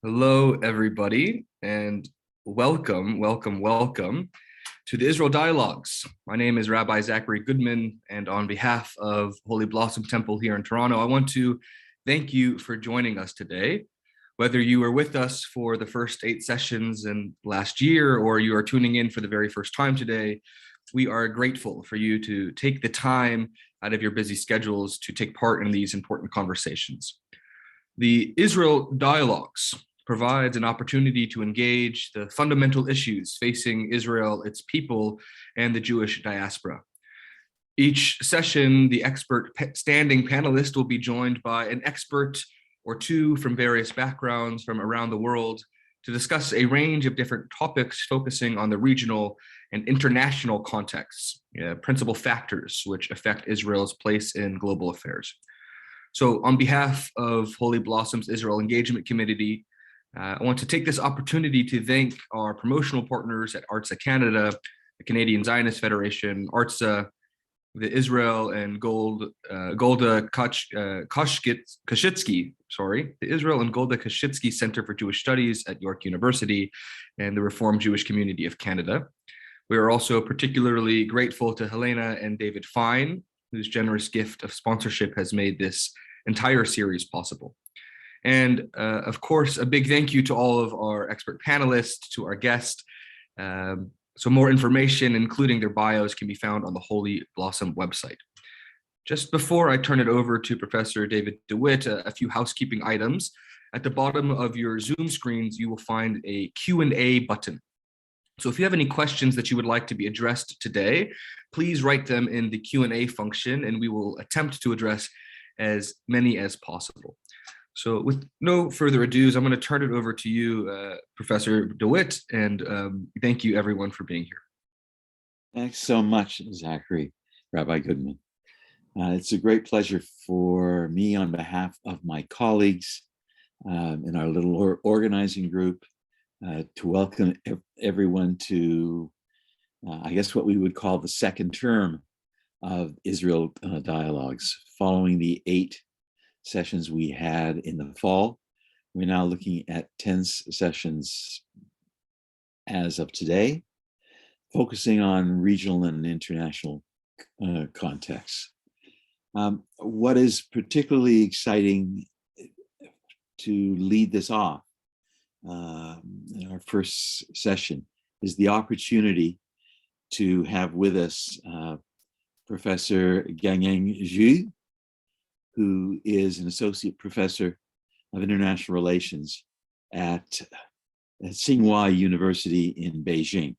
Hello, everybody, and welcome to the Israel Dialogues. My name is Rabbi Zachary Goodman, and on behalf of Holy Blossom Temple here in Toronto, I want to thank you for joining us today. Whether you were with us for the first 8 sessions in last year, or you are tuning in for the very first time today, we are grateful for you to take the time out of your busy schedules to take part in these important conversations. The Israel Dialogues provides an opportunity to engage the fundamental issues facing Israel, its people, and the Jewish diaspora. Each session, the expert standing panelist will be joined by an expert or two from various backgrounds from around the world to discuss a range of different topics focusing on the regional and international contexts, principal factors which affect Israel's place in global affairs. So on behalf of Holy Blossom's Israel Engagement Committee, I want to take this opportunity to thank our promotional partners at ARTSA Canada, the Canadian Zionist Federation, ARTSA, the Israel and Golda Kashitsky, the Israel and Golda Kashitsky Center for Jewish Studies at York University, and the Reformed Jewish Community of Canada. We are also particularly grateful to Helena and David Fine, whose generous gift of sponsorship has made this entire series possible. And of course, a big thank you to all of our expert panelists, to our guests. So more information, including their bios, can be found on the Holy Blossom website. Just before I turn it over to Professor David DeWitt, a few housekeeping items. At the bottom of your Zoom screens, you will find a Q&A button. So if you have any questions that you would like to be addressed today, please write them in the Q&A function, and we will attempt to address as many as possible. So with no further ado, I'm going to turn it over to you, Professor DeWitt, and thank you everyone for being here. Thanks so much, Zachary, Rabbi Goodman. It's a great pleasure for me on behalf of my colleagues in our little organizing group to welcome everyone to, I guess, what we would call the second term of Israel Dialogues, following the 8 sessions we had in the fall. We're now looking at 10 sessions as of today, focusing on regional and international contexts. What is particularly exciting to lead this off in our first session is the opportunity to have with us Professor Gangzheng, who is an associate professor of international relations at Tsinghua University in Beijing.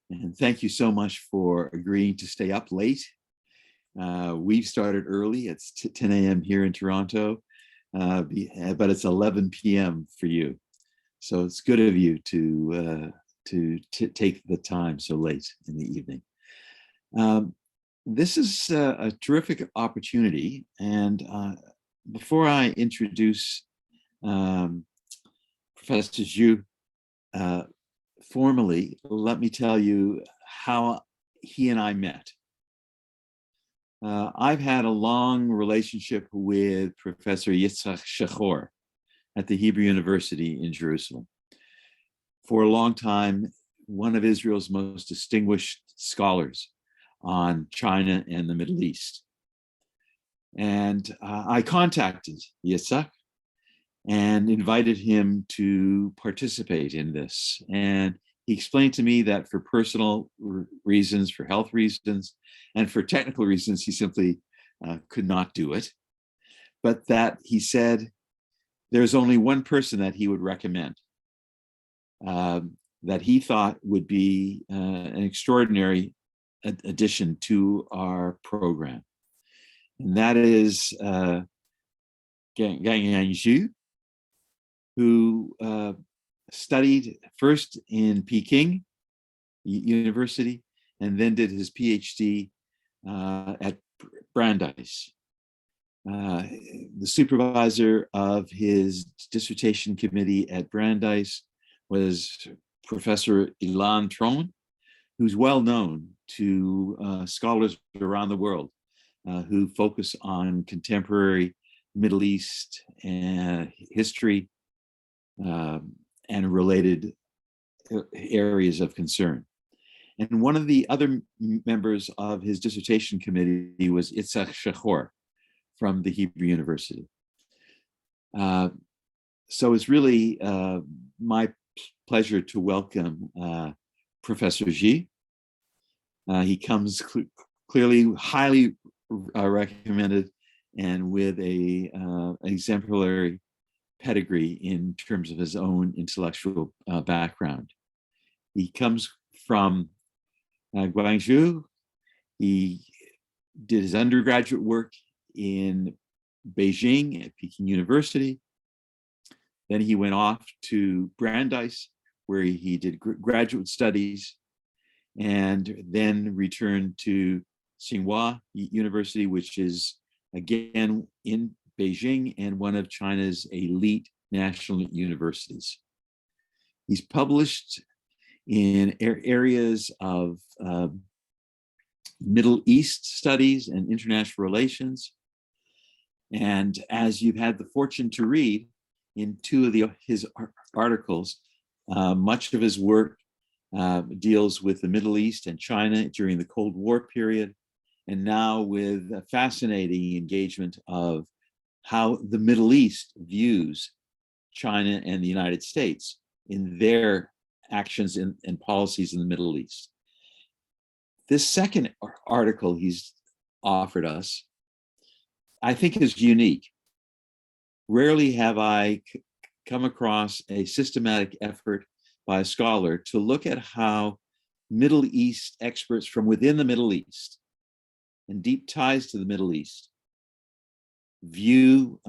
And thank you so much for agreeing to stay up late. We've started early. It's 10 a.m. here in Toronto, but it's 11 p.m. for you. So it's good of you to take the time so late in the evening. This is a terrific opportunity, and before I introduce Professor Zhu formally, let me tell you how he and I met. I've had a long relationship with Professor Yitzhak Shachor at the Hebrew University in Jerusalem. For a long time, one of Israel's most distinguished scholars on China and the Middle East. And I contacted Yitzhak and invited him to participate in this. And he explained to me that for personal reasons, for health reasons, and for technical reasons, he simply could not do it. But that he said there's only one person that he would recommend that he thought would be an extraordinary addition to our program. And that is Gangzheng, who studied first in Peking University and then did his PhD at Brandeis. The supervisor of his dissertation committee at Brandeis was Professor Ilan Tron, who's well known to scholars around the world who focus on contemporary Middle East history and related areas of concern. And one of the other members of his dissertation committee was Itzhak Shachor from the Hebrew University. So it's really my pleasure to welcome Professor Xi. He comes clearly highly recommended and with a exemplary pedigree in terms of his own intellectual background. He comes from Guangzhou. He did his undergraduate work in Beijing at Peking University. Then he went off to Brandeis, where he did graduate studies, and then returned to Tsinghua University, which is again in Beijing and one of China's elite national universities. He's published in areas of Middle East studies and international relations. And as you've had the fortune to read in two of his articles, much of his work deals with the Middle East and China during the Cold War period, and now with a fascinating engagement of how the Middle East views China and the United States in their actions and policies in the Middle East. This second article he's offered us, I think, is unique. Rarely have I come across a systematic effort by a scholar to look at how Middle East experts from within the Middle East and deep ties to the Middle East view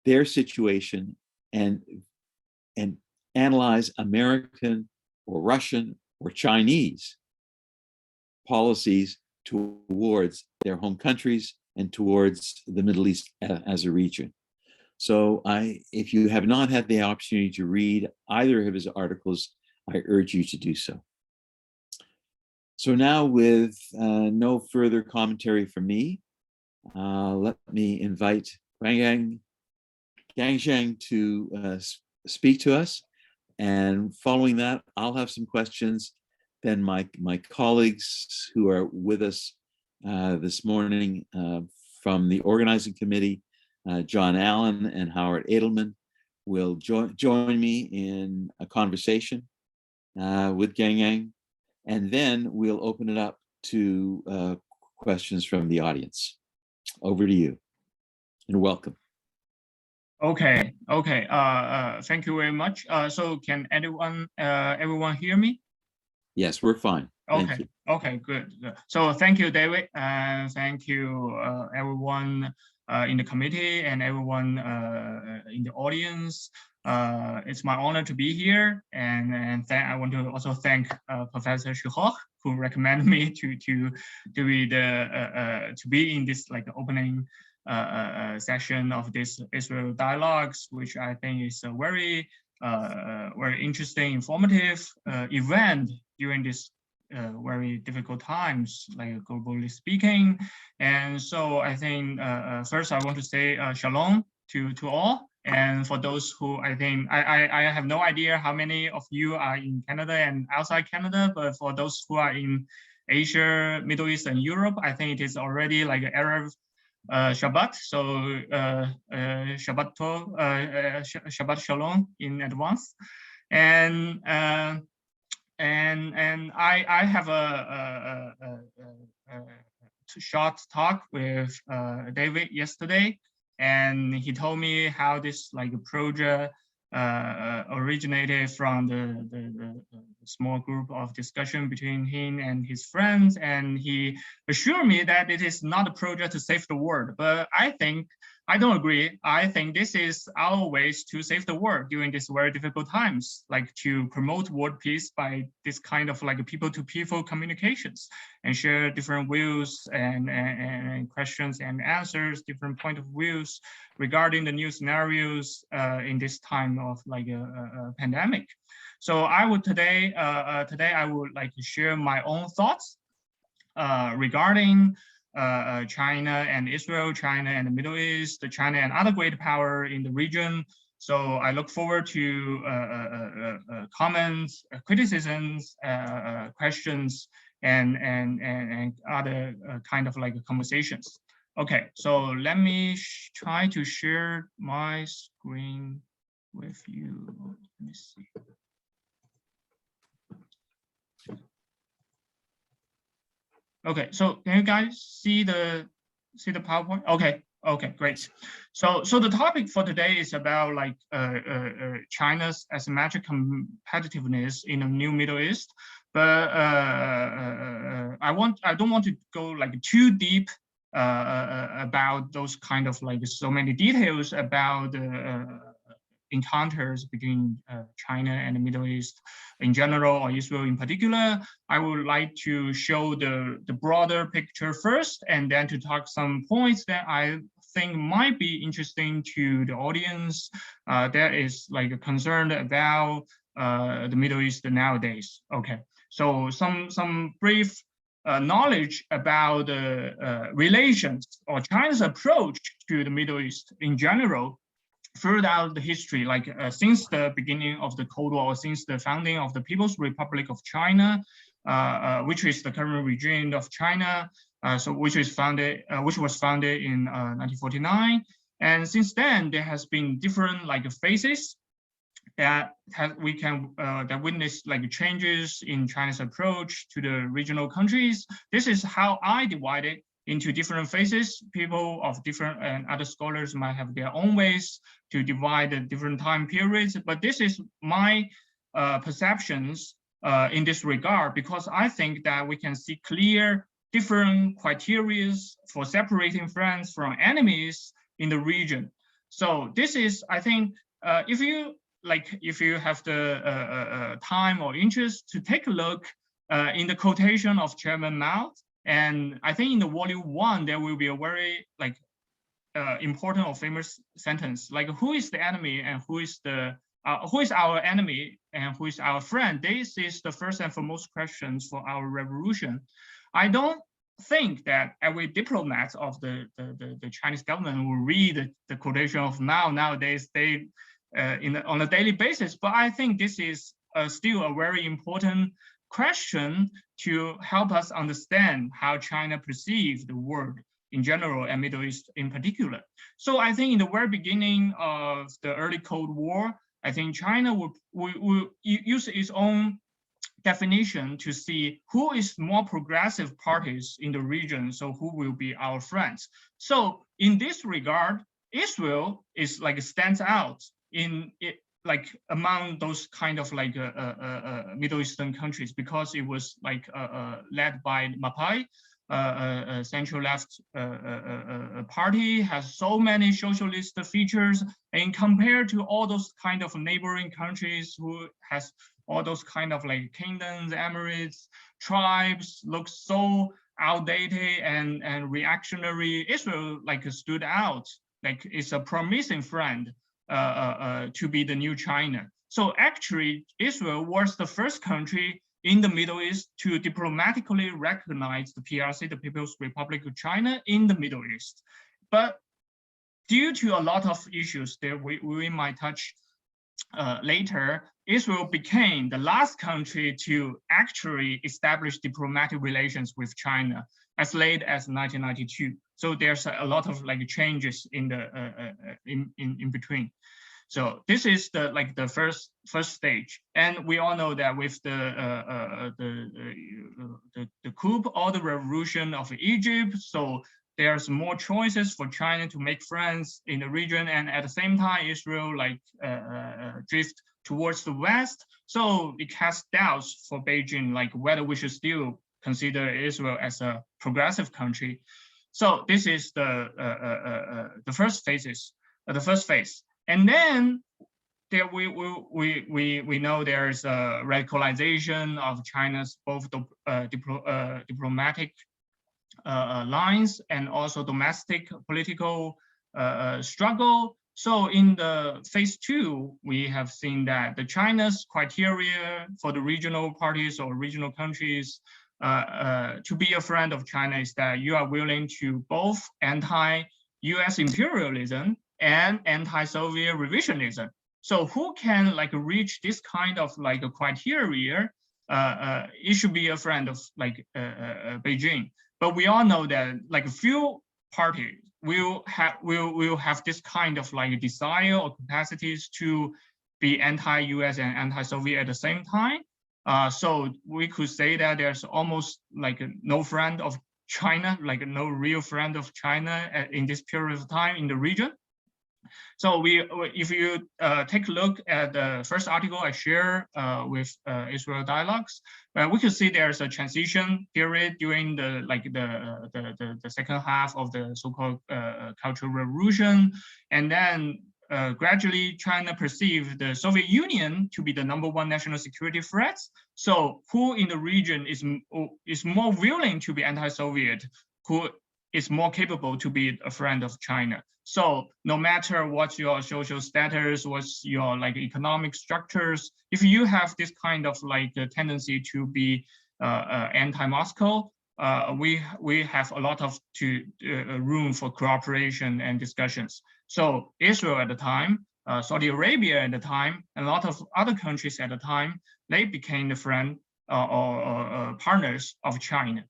their situation and analyze American or Russian or Chinese policies towards their home countries and towards the Middle East as a region. So if you have not had the opportunity to read either of his articles, I urge you to do so. So now, with no further commentary from me, let me invite Gangzheng to speak to us. And following that, I'll have some questions. Then my colleagues who are with us this morning from the organizing committee, John Allen and Howard Edelman, will join me in a conversation with Gangzheng, and then we'll open it up to questions from the audience. Over to you, and welcome. Okay. Thank you very much. So can everyone hear me? Yes, we're fine. Thank you. Okay, good. So thank you, David, and thank you, everyone in the committee and everyone in the audience. It's my honor to be here, and I want to also thank Professor Shachor, who recommended me to be in this opening session of this Israel Dialogues, which I think is a very interesting, informative event during this very difficult times, globally speaking. And so I think first I want to say shalom to all. And for those who I have no idea how many of you are in Canada and outside Canada, but for those who are in Asia, Middle East, and Europe, I think it is already like an Arab Shabbat. So Shabbat Tov, Shabbat Shalom in advance. And I have a short talk with David yesterday, and he told me how this project originated from the small group of discussion between him and his friends, and he assured me that it is not a project to save the world. But I don't agree. I think this is our ways to save the world during these very difficult times, to promote world peace by this kind of people-to-people communications and share different views and questions and answers, different point of views regarding the new scenarios in this time of a pandemic. So I would today I would like to share my own thoughts regarding China and Israel, China and the Middle East, China and other great power in the region, So I look forward to comments, criticisms, questions, and other kind of like conversations. Okay, so let me try to share my screen with you. Let me see. Okay, so can you guys see the PowerPoint? Okay, great. So the topic for today is about like China's asymmetric competitiveness in the new Middle East. But I don't want to go like too deep about those kind of like so many details about encounters between China and the Middle East in general, or Israel in particular. I would like to show the broader picture first, and then to talk some points that I think might be interesting to the audience that is like concerned about the Middle East nowadays. Okay, so some brief knowledge about the relations or China's approach to the Middle East in general throughout the history, like since the beginning of the Cold War, since the founding of the People's Republic of China, which is the current regime of China, which was founded in 1949, and since then there has been different like phases that we can witness like changes in China's approach to the regional countries. This is how I divide it into different phases. People of different and other scholars might have their own ways to divide the different time periods, but this is my perceptions in this regard, because I think that we can see clear different criteria for separating friends from enemies in the region. So this is, I think, if you have the time or interest to take a look in the quotation of Chairman Mao, and I think in the volume 1 there will be a very like important or famous sentence, like who is the enemy and who is our enemy and who is our friend. This is the first and foremost questions for our revolution. I don't think that every diplomat of the Chinese government will read the quotation of Mao nowadays. They on a daily basis, but I think this is still a very important question to help us understand how China perceives the world in general and Middle East in particular. So I think in the very beginning of the early Cold War, I think China will use its own definition to see who is more progressive parties in the region, so who will be our friends. So in this regard, Israel is like stands out in it, like among those kind of like Middle Eastern countries, because it was like led by Mapai, a central left party, has so many socialist features, and compared to all those kind of neighboring countries who has all those kind of like kingdoms, emirates, tribes, looks so outdated and reactionary, Israel like stood out, like it's a promising friend to be the new China. So actually, Israel was the first country in the Middle East to diplomatically recognize the PRC, the People's Republic of China, in the Middle East. But due to a lot of issues that we might touch later, Israel became the last country to actually establish diplomatic relations with China as late as 1992. So there's a lot of like changes in the in between. So this is the first stage, and we all know that with the coup or the revolution of Egypt, so there's more choices for China to make friends in the region, and at the same time, Israel like drift towards the west. So it casts doubts for Beijing, like whether we should still consider Israel as a progressive country. So this is the first phase. And then there we know there is a radicalization of China's both diplomatic lines and also domestic political struggle. So in the phase 2, we have seen that the China's criteria for the regional parties or regional countries to be a friend of China is that you are willing to both anti-US imperialism and anti-Soviet revisionism. So who can like reach this kind of like a criteria? It should be a friend of like Beijing. But we all know that like a few parties will have this kind of like desire or capacities to be anti-US and anti-Soviet at the same time. So we could say that there's almost like no friend of China, like no real friend of China in this period of time in the region. So if you take a look at the first article I share with Israel Dialogues, we could see there's a transition period during the second half of the so-called Cultural Revolution, and then gradually China perceived the Soviet Union to be the #1 national security threat. So who in the region is more willing to be anti-Soviet, who is more capable to be a friend of China? So no matter what's your social status, what's your like economic structures, if you have this kind of like a tendency to be anti-Moscow, we have a lot of room for cooperation and discussions. So Israel at the time, Saudi Arabia at the time, and a lot of other countries at the time, they became the friend or partners of China.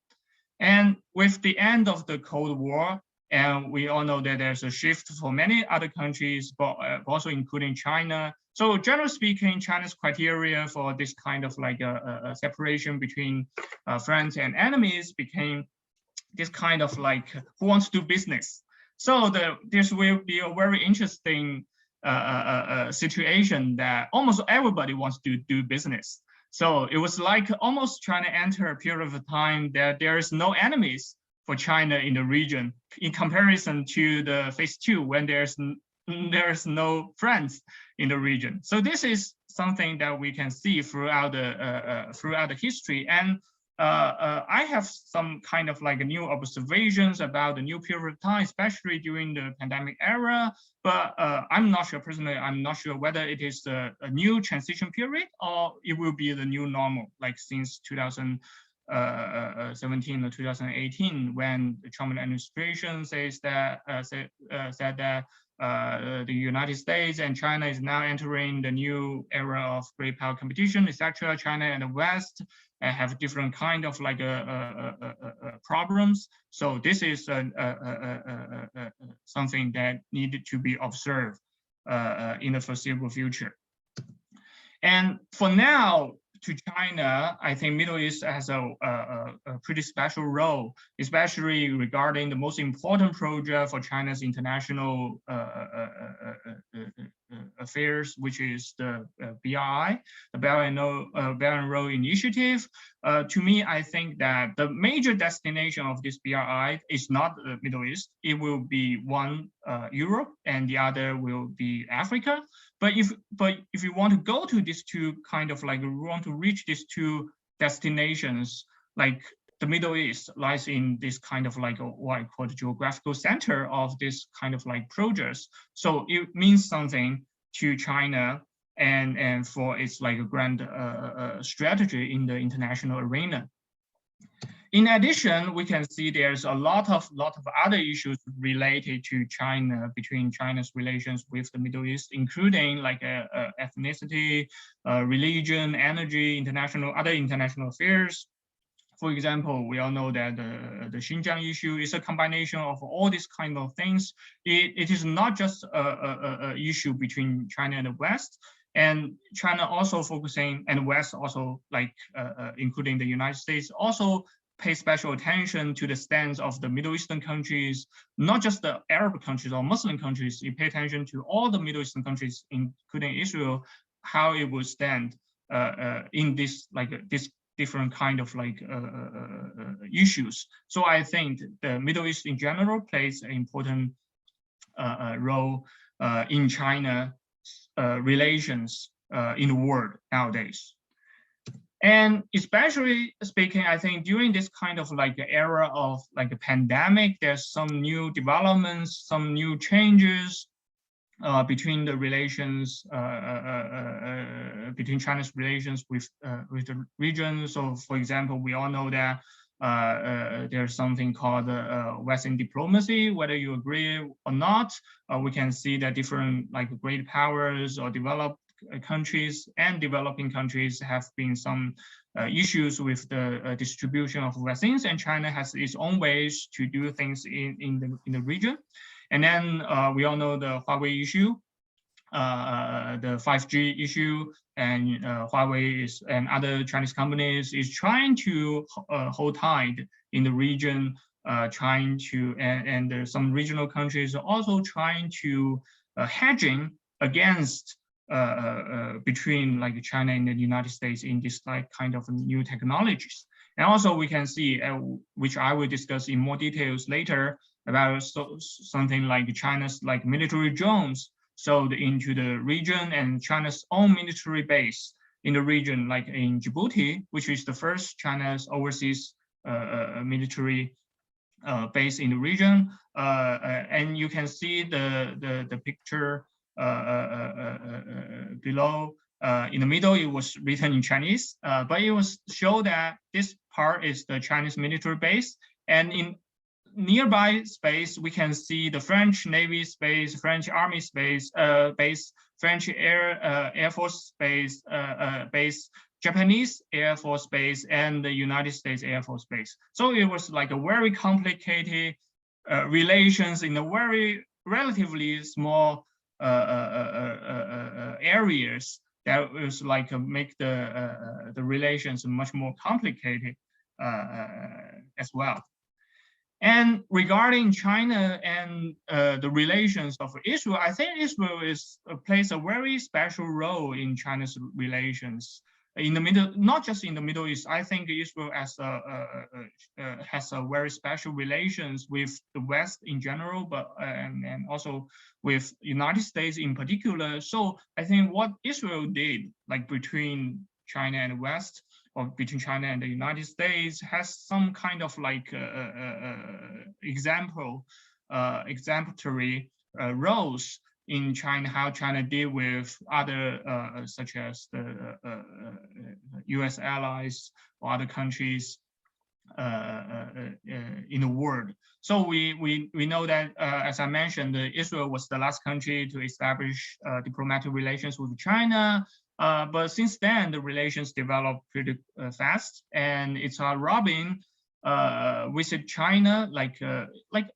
And with the end of the Cold War, and we all know that there's a shift for many other countries, but also including China. So generally speaking, China's criteria for this kind of like a separation between friends and enemies became this kind of like who wants to do business. So this will be a very interesting situation that almost everybody wants to do business. So it was like almost trying to enter a period of time that there is no enemies for China in the region in comparison to the phase 2 when there's no friends in the region. So this is something that we can see throughout the history. And I have some kind of like new observations about the new period of time, especially during the pandemic era. But I'm not sure personally, I'm not sure whether it is a new transition period or it will be the new normal, like since 2017 or 2018, when the Trump administration said that the United States and China is now entering the new era of great power competition, etc. China and the West have different kind of like problems. So this is something that needed to be observed in the foreseeable future. And for now, to China, I think Middle East has a pretty special role, especially regarding the most important project for China's international affairs, which is the BRI, the Belt and Road Initiative. To me, I think that the major destination of this BRI is not the Middle East. It will be one Europe, and the other will be Africa. But if you want to go to these two kind of like, we want to reach these two destinations, like the Middle East lies in this kind of like what I call the geographical center of this kind of like projects. So it means something to China and for its like a grand strategy in the international arena. In addition, we can see there's a lot of other issues related to China, between China's relations with the Middle East, including like ethnicity, religion, energy, other international affairs. For example, we all know that the Xinjiang issue is a combination of all these kind of things. It is not just a issue between China and the West, and China also focusing, and West also like including the United States also pay special attention to the stance of the Middle Eastern countries, not just the Arab countries or Muslim countries. You pay attention to all the Middle Eastern countries, including Israel, how it will stand in this like this different kind of like issues. So I think the Middle East in general plays an important role in China relations in the world nowadays. And especially speaking, I think during this kind of like era of like a pandemic, there's some new developments, some new changes between the relations, between China's relations with the region. So for example, we all know that there's something called Western diplomacy. Whether you agree or not, we can see that different great powers or developed countries and developing countries have been some issues with the distribution of vaccines, and China has its own ways to do things in the region. And then we all know the Huawei issue, the 5G issue, and Huawei and other Chinese companies is trying to hold tight in the region, trying to, and some regional countries are also trying to hedging against between China and the United States in this kind of new technologies. And also we can see, which I will discuss in more details later, about something like China's military drones sold into the region, and China's own military base in the region, like in Djibouti, which is the first China's overseas military base in the region. And you can see the picture below. In the middle, it was written in Chinese, but it was show that this part is the Chinese military base, and in nearby space, we can see the French Navy space, French Army space, base, French Air Force base, Japanese Air Force base, and the United States Air Force base. So it was a very complicated relations in a very relatively small areas that was make the relations much more complicated as well. And regarding China and the relations of Israel, I think Israel plays a very special role in China's relations in the middle, not just in the Middle East. I think Israel has a very special relations with the West in general, but and also with United States in particular. So I think what Israel did, between China and the West, or between China and the United States, has some kind of exemplary roles in China, how China deal with other such as the US allies or other countries in the world. So we know that, as I mentioned, Israel was the last country to establish diplomatic relations with China. But since then, the relations developed pretty fast, and Yitzhak Rabin visited China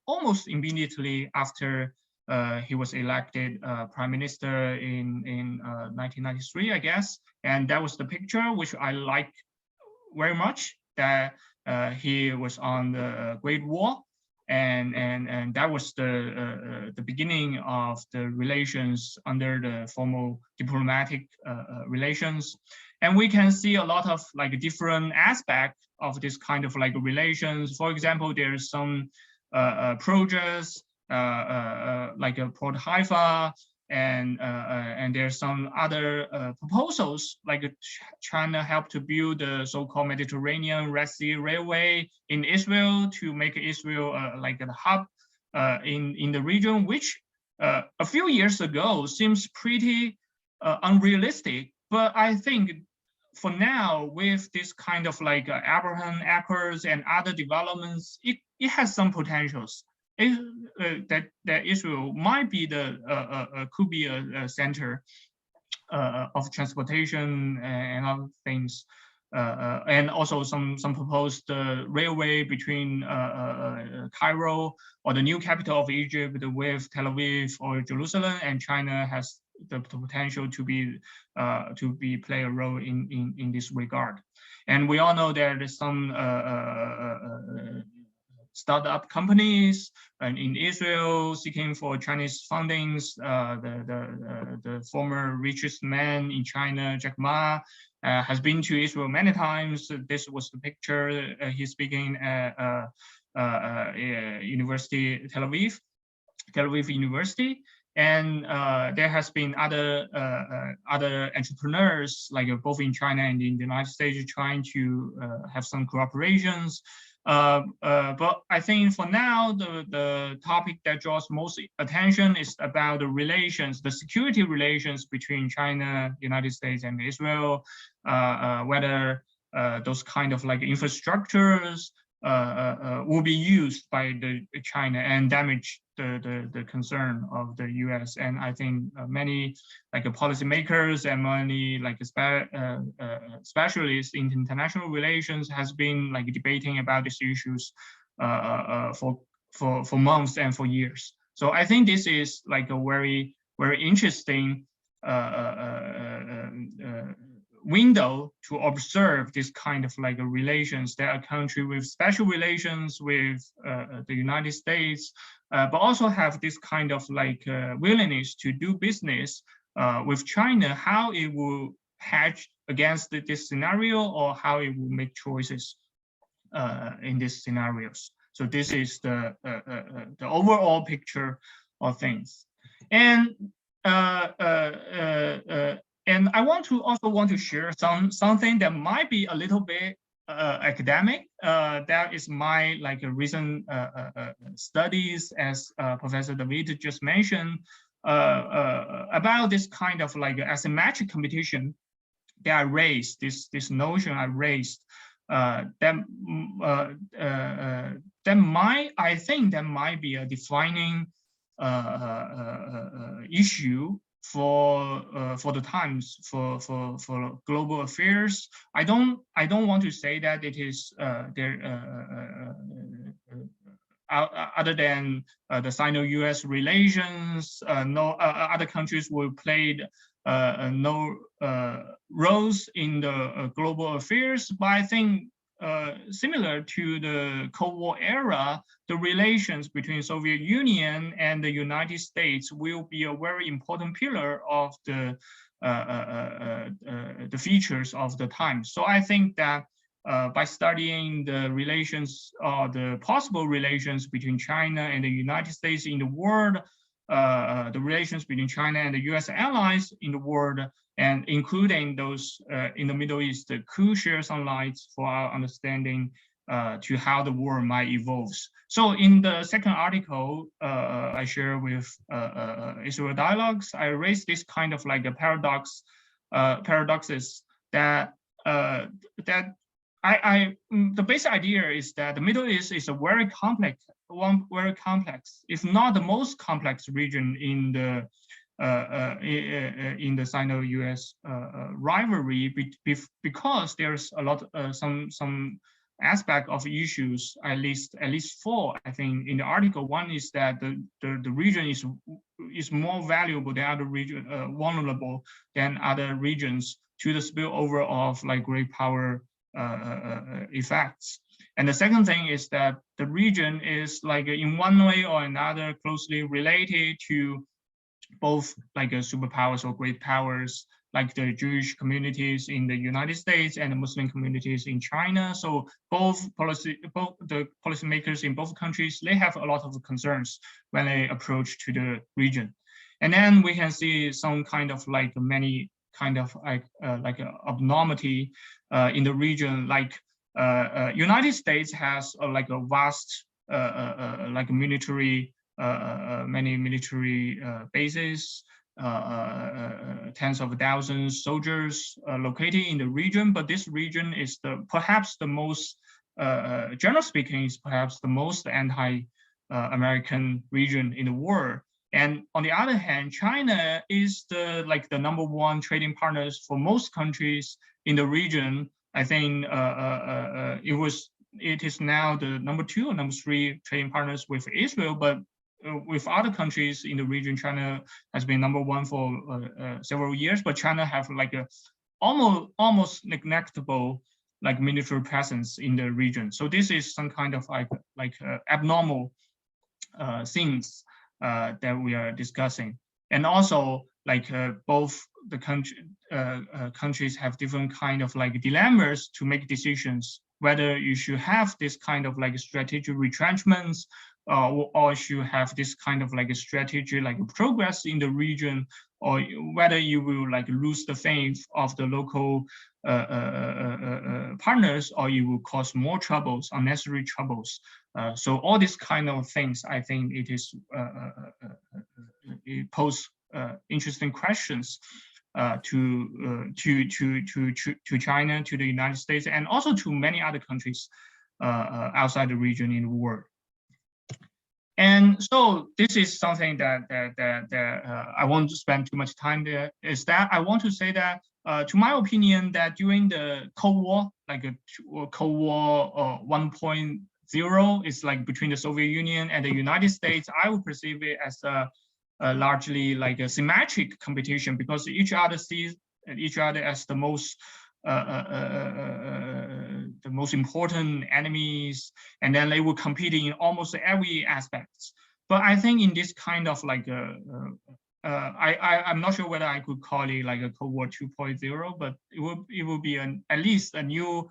almost immediately after he was elected prime minister in 1993, I guess. And that was the picture which I like very much, that he was on the Great Wall. And that was the beginning of the relations under the formal diplomatic relations. And we can see a lot of different aspects of this kind of relations. For example, there's some projects like Port Haifa, and there's some other proposals, China helped to build the so-called Mediterranean Red Sea Railway in Israel to make Israel a hub in the region, which a few years ago seems pretty unrealistic. But I think for now, with this kind of Abraham Accords and other developments, it has some potentials. That Israel might be could be a center of transportation and other things, and also some proposed railway between Cairo, or the new capital of Egypt, with Tel Aviv or Jerusalem, and China has the potential to play a role in this regard. And we all know there is some startup companies in Israel seeking for Chinese fundings. The former richest man in China, Jack Ma, has been to Israel many times. This was the picture he's speaking at University Tel Aviv University. And there has been other entrepreneurs, both in China and in the United States, trying to have some cooperations. But I think for now, the topic that draws most attention is about the relations, the security relations between China, United States, and Israel, whether those kind of infrastructures will be used by the China and damage the concern of the U.S. And I think many like policymakers and many like specialists in international relations has been like debating about these issues for months and for years. So I think this is like a very interesting window to observe this kind of like relations. There are countries with special relations with the United States, but also have this kind of like willingness to do business with China, how it will hedge against this scenario or how it will make choices in these scenarios. So this is the overall picture of things. And I also want to share something that might be a little bit academic. That is my like recent studies, as Professor David just mentioned, about this kind of like asymmetric competition that I raised. This notion I raised. I think that might be a defining issue for the times for global affairs. I don't want to say that it is other than the Sino-US relations, no other countries will play no roles in the global affairs. But I think similar to the Cold War era, the relations between Soviet Union and the United States will be a very important pillar of the features of the time. So I think that by studying the relations or the possible relations between China and the United States in the world, the relations between China and the US allies in the world, and including those in the Middle East, could share some light for our understanding to how the world might evolve. So in the second article I share with Israel Dialogues, I raised this kind of like a paradoxes that the basic idea is that the Middle East is a very complex, if not the most complex region in the Sino-US rivalry, because there's a lot some aspect of issues, at least four, I think, in the article. One is that the region is more valuable than other region, vulnerable than other regions to the spillover of like great power effects. And the second thing is that the region is like in one way or another closely related to both like superpowers or great powers, like the Jewish communities in the United States and the Muslim communities in China. So both the policymakers in both countries, they have a lot of concerns when they approach to the region. And then we can see some kind of like many kind of like abnormality in the region, like United States has like a vast like military, many military bases, tens of thousands soldiers located in the region. But this region is perhaps the most, generally speaking, is perhaps the most anti-American region in the world. And on the other hand, China is the #1 trading partners for most countries in the region. I think it is now the #2 or #3 trading partners with Israel, but with other countries in the region, China has been #1 for several years. But China have like a almost neglectable like military presence in the region. So this is some kind of like abnormal things that we are discussing. And also like both the countries have different kind of like dilemmas to make decisions, whether you should have this kind of like strategic retrenchments or should have this kind of like a strategy like progress in the region, or whether you will like lose the faith of the local partners, or you will cause more troubles, unnecessary troubles. So all these kind of things, I think it is it pose interesting questions to China, to the United States, and also to many other countries outside the region in the world. And so this is something that I won't spend too much time there. Is that I want to say that, to my opinion, that during the Cold War, like a Cold War 1.0, is like between the Soviet Union and the United States, I would perceive it as a largely like a symmetric competition, because each other sees each other as the most important enemies, and then they will compete in almost every aspect. But I think in this kind of like I'm not sure whether I could call it like a Cold War 2.0, but it will be at least a new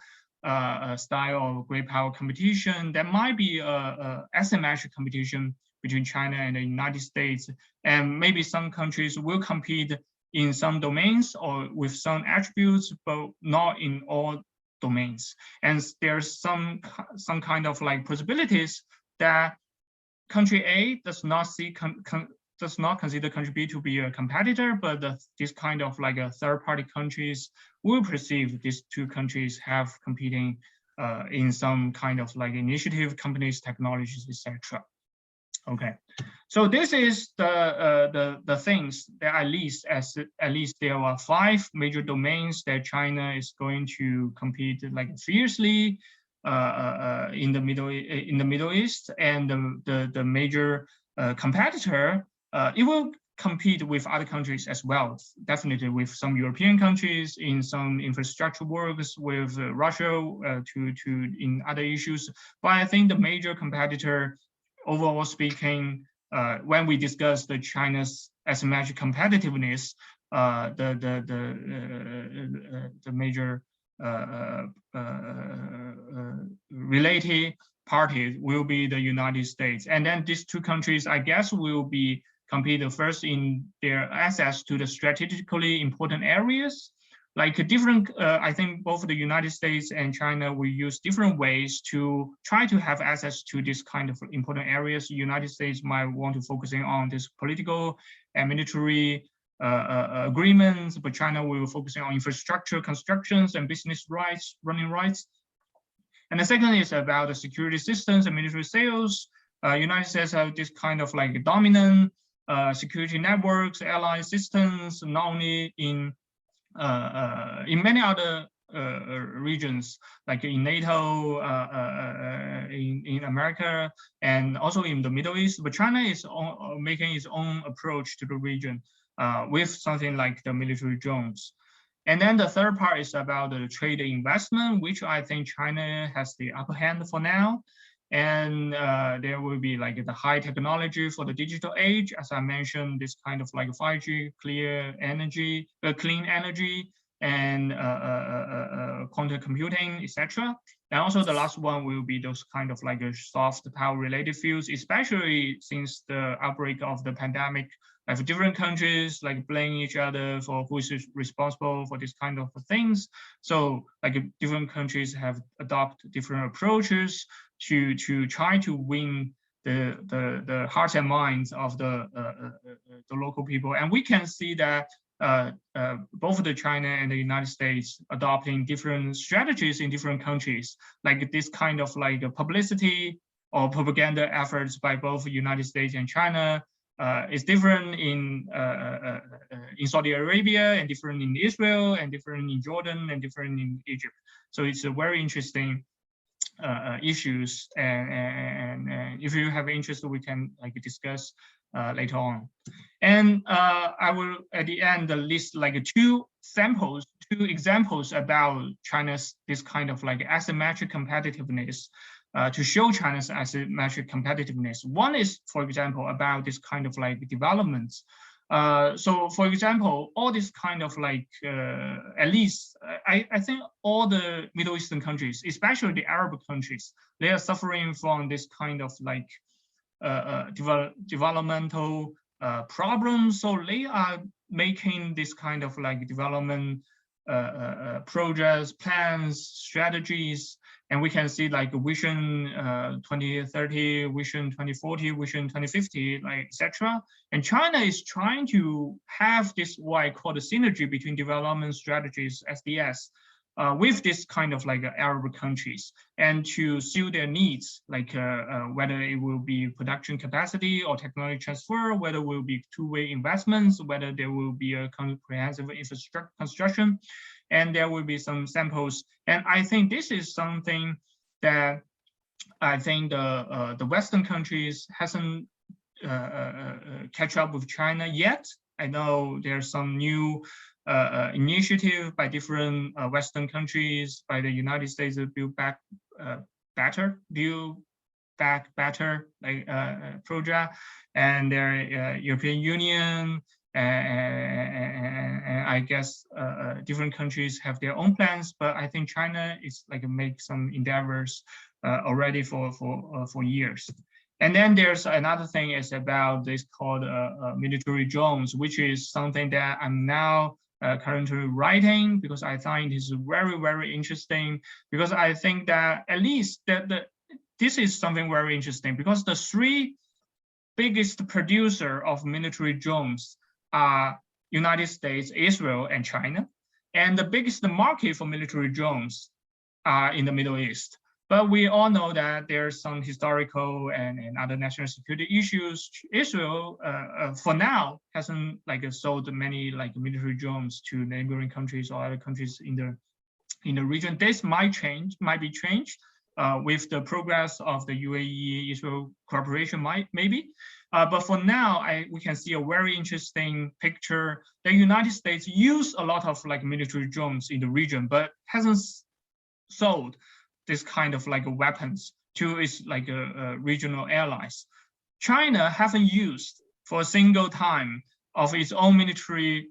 style of great power competition. There might be a asymmetric competition between China and the United States, and maybe some countries will compete in some domains or with some attributes, but not in all domains. And there's some kind of like possibilities that country A does not consider country B to be a competitor, but this kind of like a third-party countries will perceive these two countries have competing in some kind of like initiative, companies, technologies, etc. Okay, so this is the things that at least there are 5 major domains that China is going to compete like fiercely in the Middle East, and the major competitor, it will compete with other countries as well, definitely with some European countries in some infrastructure works, with Russia in other issues. But I think the major competitor, overall speaking, when we discuss the China's asymmetric competitiveness, the major related parties will be the United States, and then these two countries, I guess, will be competing first in their access to the strategically important areas. Like different, I think both the United States and China will use different ways to try to have access to this kind of important areas. The United States might want to focusing on this political and military agreements, but China will focusing on infrastructure, constructions, and business rights, running rights. And the second is about the security systems and military sales. United States have this kind of like dominant security networks, allied systems, not only in many other regions, like in NATO, in America, and also in the Middle East. But China is making its own approach to the region with something like the military drones. And then the third part is about the trade investment, which I think China has the upper hand for now. And there will be like the high technology for the digital age, as I mentioned, this kind of like 5G, clean energy, and quantum computing, etc. And also the last one will be those kind of like soft power related fields, especially since the outbreak of the pandemic. Like different countries like blaming each other for who is responsible for this kind of things. So like different countries have adopted different approaches to try to win the hearts and minds of the local people. And we can see that both the China and the United States adopting different strategies in different countries, like this kind of like publicity or propaganda efforts by both the United States and China is different in Saudi Arabia, and different in Israel, and different in Jordan, and different in Egypt. So it's a very interesting issues, and if you have interest, we can like discuss later on. And I will at the end list like two examples about China's this kind of like asymmetric competitiveness, to show China's asymmetric competitiveness. One is, for example, about this kind of like developments. So for example, all this kind of like, at least I think all the Middle Eastern countries, especially the Arab countries, they are suffering from this kind of like developmental problems. So they are making this kind of like development projects, plans, strategies, and we can see like Vision 2030, Vision 2040, Vision 2050, like etc. And China is trying to have this what I call the synergy between development strategies, SDS, with this kind of like Arab countries and to suit their needs, like whether it will be production capacity or technology transfer, whether it will be two-way investments, whether there will be a comprehensive infrastructure construction, and there will be some samples. And I think this is something that I think the Western countries hasn't catch up with China yet. I know there's some new initiative by different Western countries, by the United States to build back better, like project, and their European Union, and I guess different countries have their own plans. But I think China is like make some endeavors already for years. And then there's another thing is about this called military drones, which is something that I'm now currently writing because I find it is very, very interesting, because I think that at least this is something very interesting, because the three biggest producer of military drones are United States, Israel, and China. And the biggest market for military drones are in the Middle East. But we all know that there's some historical and other national security issues. Israel, for now, hasn't like sold many like military drones to neighboring countries or other countries in the region. This might be changed with the progress of the UAE-Israel cooperation, maybe. But for now, we can see a very interesting picture. The United States use a lot of like military drones in the region, but hasn't sold this kind of like weapons to its like regional allies. China haven't used for a single time of its own military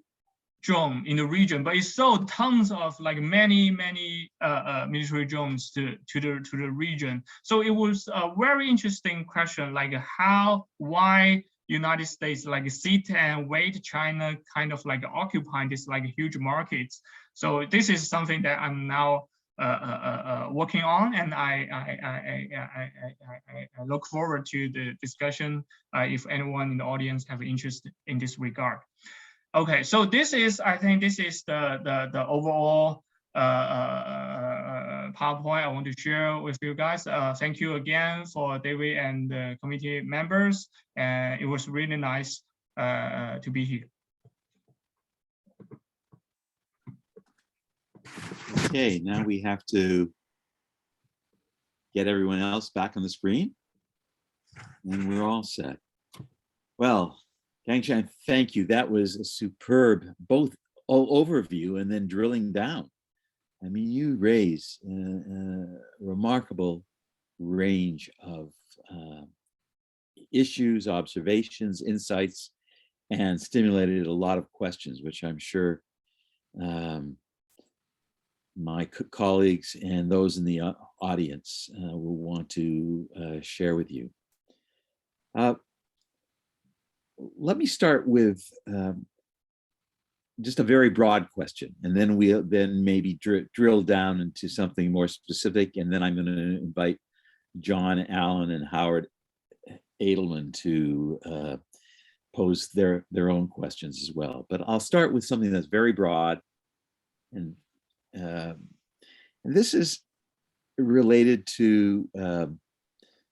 drone in the region, but it sold tons of like many military drones to the region. So it was a very interesting question, like why United States like sit and wait China kind of like occupying this like huge markets. So this is something that I'm now working on, and I look forward to the discussion if anyone in the audience have interest in this regard. Okay, so this is, I think this is the overall PowerPoint I want to share with you guys. Thank you again for David and the committee members, and it was really nice to be here. Okay, now we have to get everyone else back on the screen, and we're all set. Well, Gangzheng, thank you. That was a superb both overview and then drilling down. I mean, you raise a remarkable range of issues, observations, insights, and stimulated a lot of questions, which I'm sure my colleagues and those in the audience will want to share with you. Let me start with just a very broad question, and then we'll maybe drill down into something more specific, and then I'm going to invite John Allen and Howard Edelman to pose their own questions as well. But I'll start with something that's very broad, and this is related to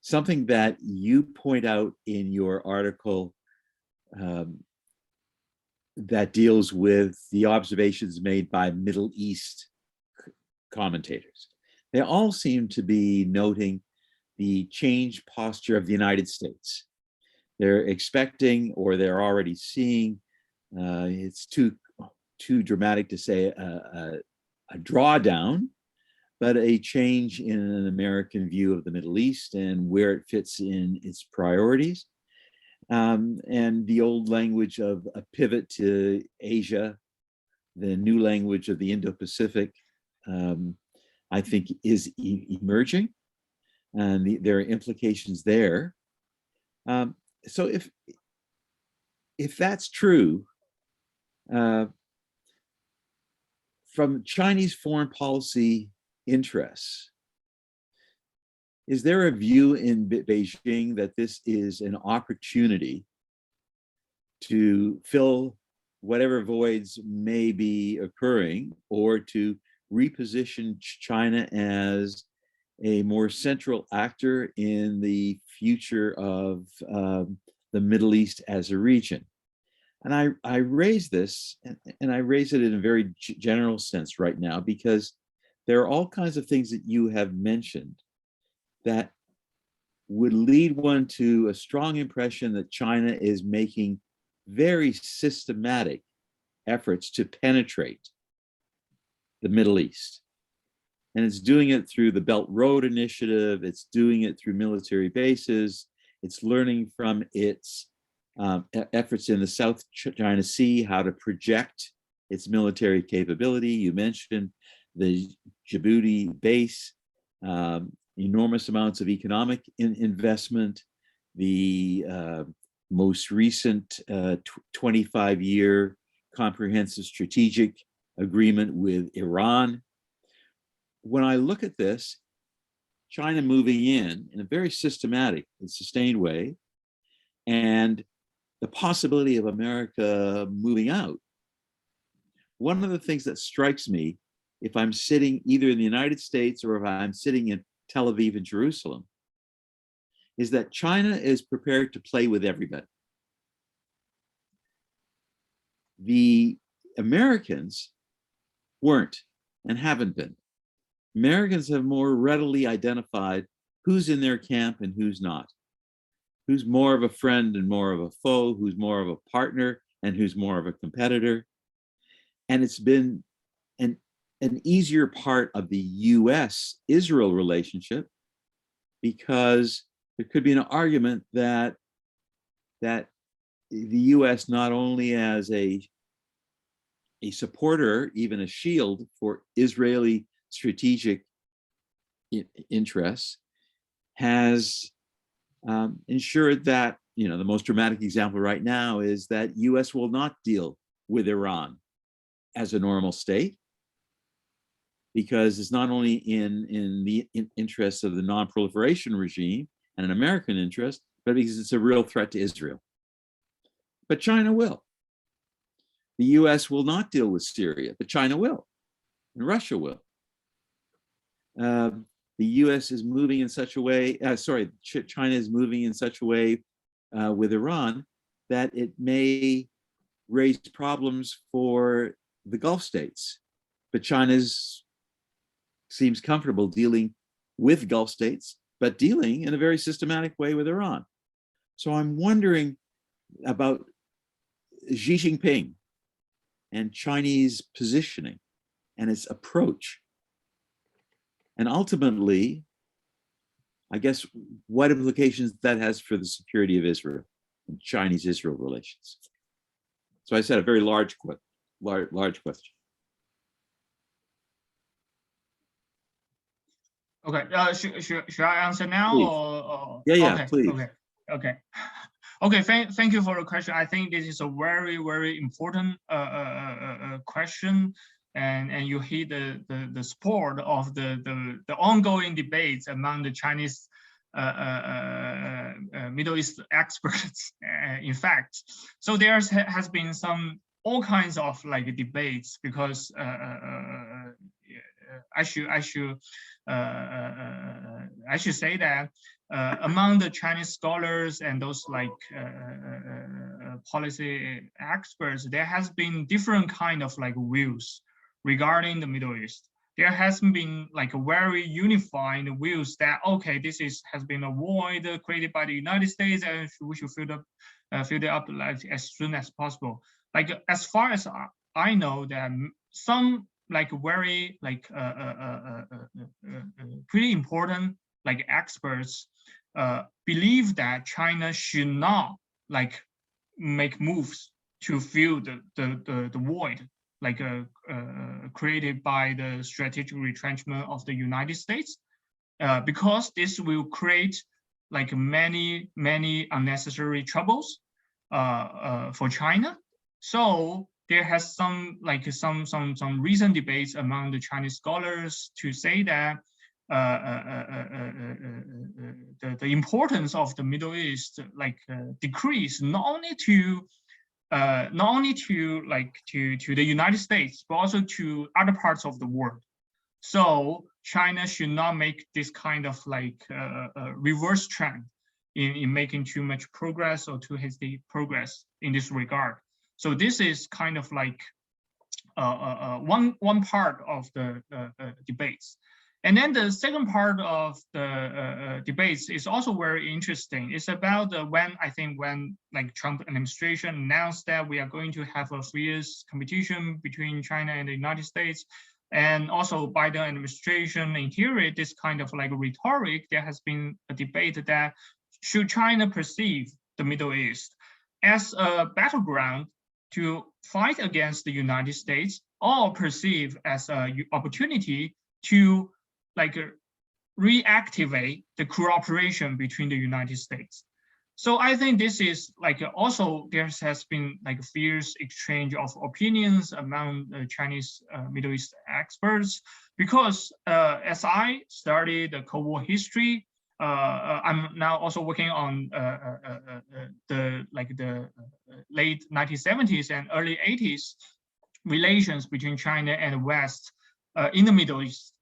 something that you point out in your article that deals with the observations made by Middle East commentators. They all seem to be noting the changed posture of the United States. They're expecting, or they're already seeing, it's too dramatic to say a drawdown, but a change in an American view of the Middle East and where it fits in its priorities. And the old language of a pivot to Asia, the new language of the Indo-Pacific, I think is emerging, and there are implications there. So if that's true, from Chinese foreign policy interests, is there a view in Beijing that this is an opportunity to fill whatever voids may be occurring, or to reposition China as a more central actor in the future of the Middle East as a region. And I raise this, and I raise it in a very general sense right now, because there are all kinds of things that you have mentioned that would lead one to a strong impression that China is making very systematic efforts to penetrate the Middle East. And it's doing it through the Belt Road Initiative. It's doing it through military bases. It's learning from its efforts in the South China Sea, how to project its military capability. You mentioned the Djibouti base, enormous amounts of economic investment, the most recent 25-year comprehensive strategic agreement with Iran. When I look at this, China moving in a very systematic and sustained way, and the possibility of America moving out. One of the things that strikes me, if I'm sitting either in the United States or if I'm sitting in Tel Aviv and Jerusalem, is that China is prepared to play with everybody. The Americans weren't and haven't been. Americans have more readily identified who's in their camp and who's not, who's more of a friend and more of a foe, who's more of a partner and who's more of a competitor. And it's been an easier part of the US-Israel relationship, because there could be an argument that the US, not only as a supporter, even a shield for Israeli strategic interests, has ensured that, the most dramatic example right now is that US will not deal with Iran as a normal state, because it's not only in the interests of the non-proliferation regime and an American interest, but because it's a real threat to Israel. But China will. The US will not deal with Syria, but China will, and Russia will. The US is moving in such a way, China is moving in such a way with Iran that it may raise problems for the Gulf states. But China seems comfortable dealing with Gulf states, but dealing in a very systematic way with Iran. So I'm wondering about Xi Jinping and Chinese positioning and its approach. And ultimately, I guess, what implications that has for the security of Israel and Chinese-Israel relations. So I said a very large question. Okay, should I answer now? Please. Or Yeah, okay, please. Okay, thank you for the question. I think this is a very, very important question, and you hit the sport of the ongoing debates among the Chinese Middle East experts. In fact, so there has been all kinds of debates, because I should say that among the Chinese scholars and those policy experts, there has been different kind of views regarding the Middle East. There has been a very unified views that, okay, this has been a void created by the United States, and we should fill it up as soon as possible. As far as I know, that some very pretty important experts believe that China should not make moves to fill the void created by the strategic retrenchment of the United States, because this will create many unnecessary troubles for China. So there has some recent debates among the Chinese scholars to say that the importance of the Middle East decrease not only to the United States, but also to other parts of the world. So China should not make this kind of like reverse trend in making too much progress or too hasty progress in this regard. So this is kind of like one part of the debates. And then the second part of the debates is also very interesting. It's about when like Trump administration announced that we are going to have a fierce competition between China and the United States, and also Biden administration interior this kind of like rhetoric. There has been a debate that should China perceive the Middle East as a battleground to fight against the United States, or perceive as an opportunity to like reactivate the cooperation between the United States. So I think this is like also there has been like a fierce exchange of opinions among Chinese Middle East experts, because as I studied the Cold War history, I'm now also working on the late 1970s and early 80s relations between China and the West in the Middle East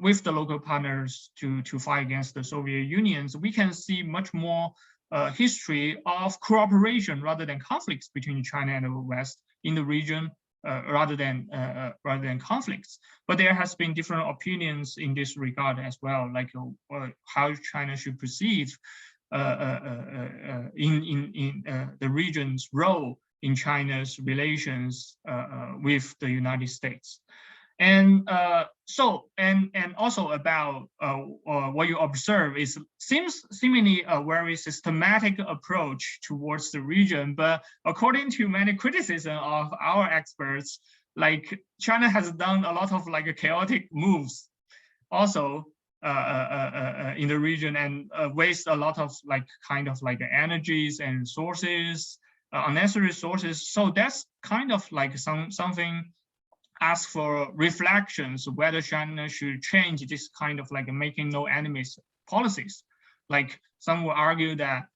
with the local partners to fight against the Soviet Union. So we can see much more history of cooperation rather than conflicts between China and the West in the region, rather than conflicts. But there has been different opinions in this regard as well, like how China should perceive in the region's role in China's relations with the United States. And and also about what you observe is seemingly a very systematic approach towards the region. But according to many criticism of our experts, like China has done a lot of like chaotic moves also in the region, and waste a lot of like kind of like energies and resources, unnecessary resources. So that's kind of like something ask for reflections whether China should change this kind of like making no enemies policies. Like some will argue that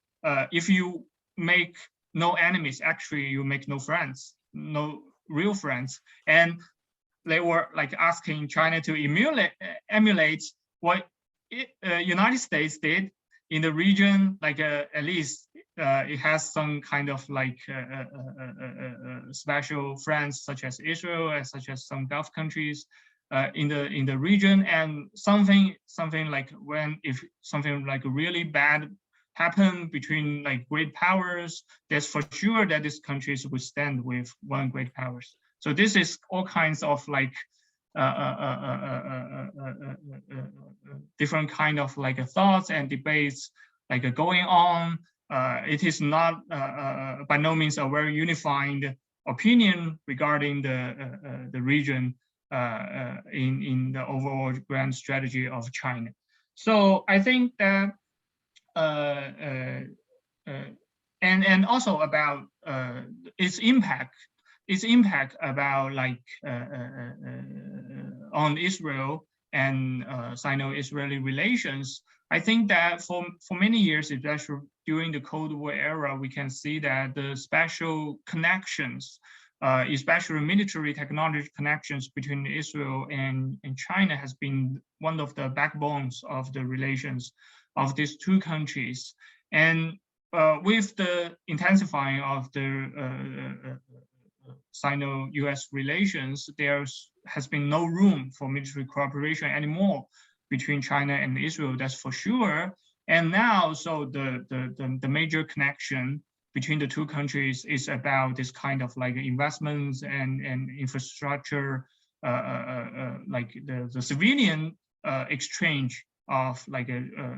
if you make no enemies, actually you make no friends, no real friends. And they were like asking China to emulate what United States did in the region, like at least it has some kind of like special friends such as Israel and such as some Gulf countries in the region. And something like if something like really bad happen between like great powers, that's for sure that these countries would stand with one great powers. So this is all kinds of like different kind of like thoughts and debates like going on. It is not by no means a very unified opinion regarding the region in the overall grand strategy of China. So I think that and also about its impact about like on Israel and Sino-Israeli relations. I think that for many years, especially during the Cold War era, we can see that the special connections, especially military technology connections between Israel and China, has been one of the backbones of the relations of these two countries. And with the intensifying of the Sino-US relations, there has been no room for military cooperation anymore between China and Israel, that's for sure. And now, so the major connection between the two countries is about this kind of like investments and infrastructure, like the civilian exchange of like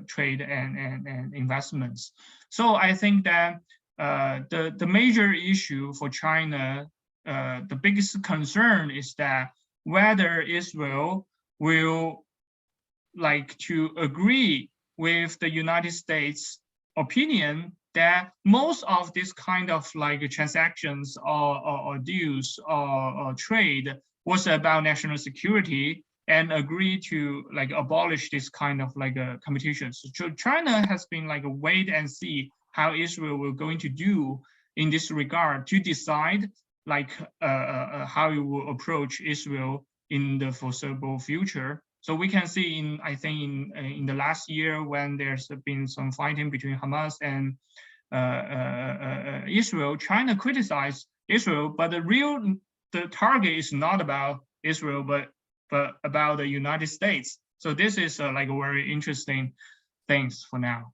trade and investments. So I think that the major issue for China, the biggest concern is that whether Israel will like to agree with the United States opinion that most of this kind of like transactions or deals or trade was about national security, and agree to like abolish this kind of like competition. So China has been like a wait and see how Israel will going to do in this regard to decide like how it will approach Israel in the foreseeable future. So we can see I think in the last year when there's been some fighting between Hamas and Israel, China criticized Israel, but the target is not about Israel, but about the United States. So this is like a very interesting things for now.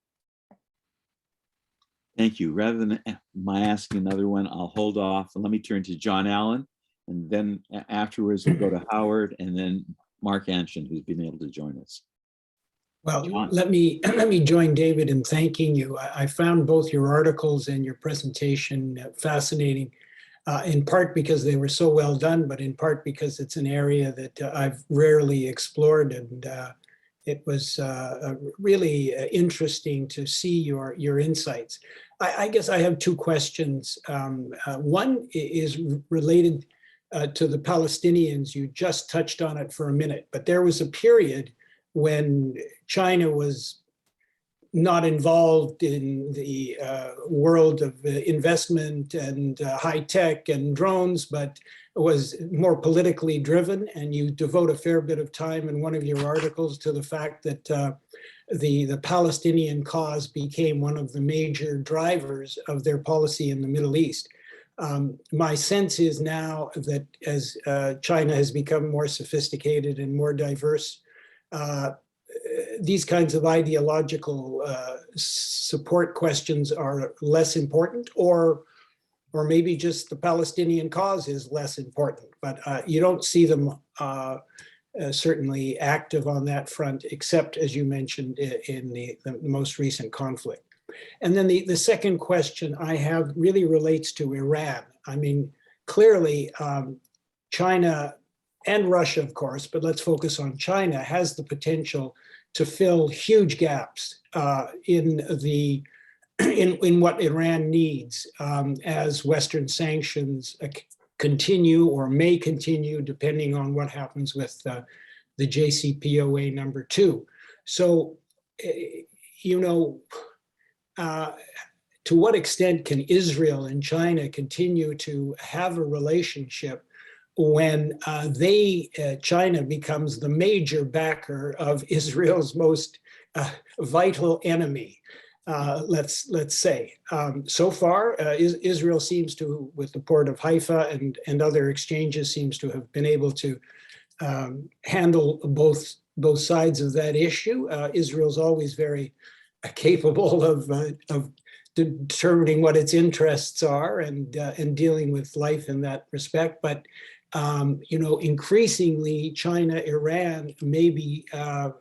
Thank you. Rather than my asking another one, I'll hold off and let me turn to John Allen, and then afterwards we'll go to Howard and then Mark Anshin, who's been able to join us. Well, John. let me join David in thanking you. I found both your articles and your presentation fascinating, in part because they were so well done, but in part because it's an area that I've rarely explored, and it was really interesting to see your insights. I guess I have two questions. One is related to the Palestinians. You just touched on it for a minute, but there was a period when China was not involved in the world of investment and high tech and drones, but was more politically driven. And you devote a fair bit of time in one of your articles to the fact that the Palestinian cause became one of the major drivers of their policy in the Middle East. My sense is now that as China has become more sophisticated and more diverse, these kinds of ideological support questions are less important, or maybe just the Palestinian cause is less important. But you don't see them certainly active on that front, except, as you mentioned, in the most recent conflict. And then the second question I have really relates to Iran. I mean, clearly, China and Russia, of course, but let's focus on China, has the potential to fill huge gaps in what Iran needs as Western sanctions continue or may continue, depending on what happens with the JCPOA #2. So, to what extent can Israel and China continue to have a relationship when China becomes the major backer of Israel's most vital enemy, let's say. So far, Israel seems to, with the port of Haifa and other exchanges, seems to have been able to handle both sides of that issue. Israel's always very capable of determining what its interests are and dealing with life in that respect. But increasingly, China, Iran may be, a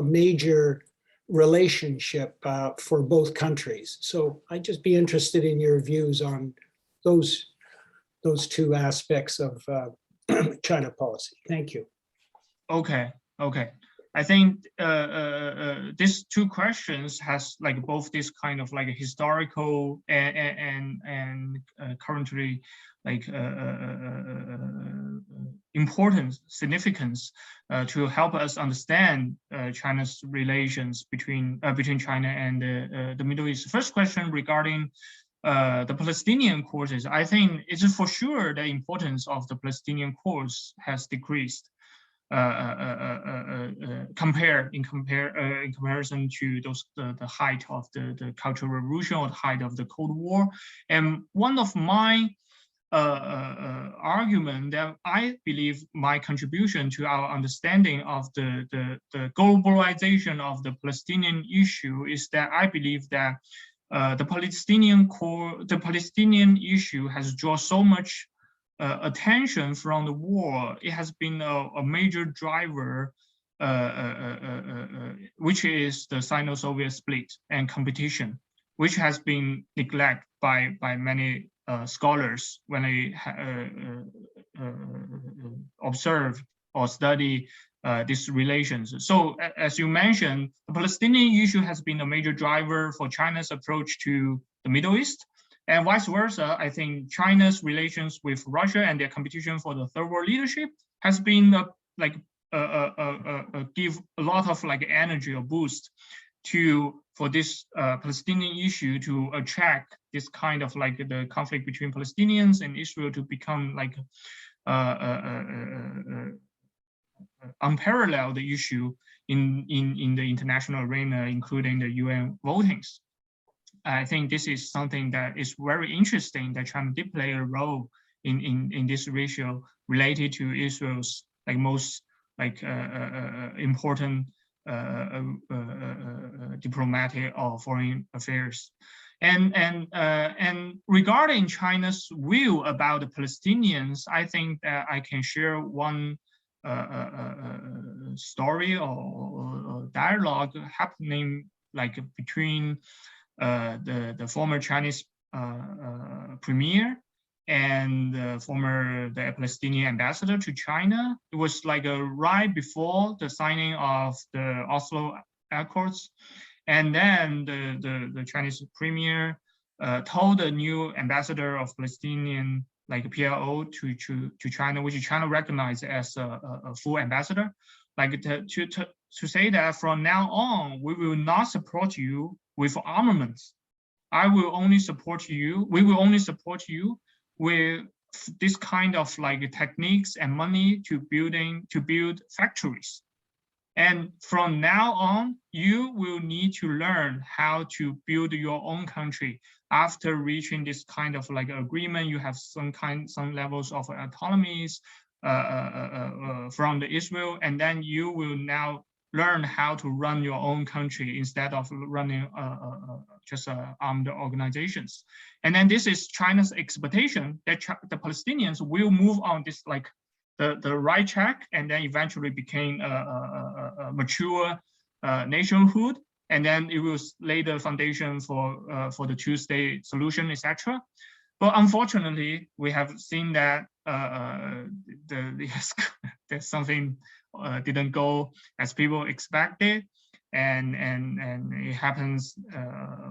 major relationship for both countries. So I'd just be interested in your views on those two aspects of China policy. Thank you. Okay. I think these two questions has like both this kind of like historical and currently like important significance to help us understand China's relations between China and the Middle East. First question regarding the Palestinian causes. I think it's for sure the importance of the Palestinian cause has decreased. In comparison to the height of the Cultural Revolution or the height of the Cold War. And one of my argument that I believe my contribution to our understanding of the globalization of the Palestinian issue is that I believe that the Palestinian issue has drawn so much attention from the war. It has been a major driver, which is the Sino-Soviet split and competition, which has been neglected by many scholars when they observe or study these relations. So as you mentioned, the Palestinian issue has been a major driver for China's approach to the Middle East. And vice versa, I think China's relations with Russia and their competition for the third world leadership has been give a lot of like energy or boost for this Palestinian issue to attract this kind of like the conflict between Palestinians and Israel to become like unparalleled issue in the international arena, including the UN votings. I think this is something that is very interesting, that China did play a role in this ratio related to Israel's most important diplomatic or foreign affairs. And regarding China's view about the Palestinians, I think that I can share one story or dialogue happening between the former Chinese premier and the Palestinian ambassador to China. It was right before the signing of the Oslo Accords. And then the Chinese premier told the new ambassador of Palestinian PLO to China, which China recognized as a full ambassador, to say that from now on, we will not support you with armaments. We will only support you with this kind of techniques and money to build factories. And from now on, you will need to learn how to build your own country. After reaching this kind of agreement, you have some levels of autonomies from the Israel, and then you will now learn how to run your own country instead of running just armed organizations. And then this is China's expectation that the Palestinians will move on this the right track, and then eventually became a mature nationhood, and then it will lay the foundation for the two-state solution, etc. But unfortunately, we have seen that there's something didn't go as people expected, and it happens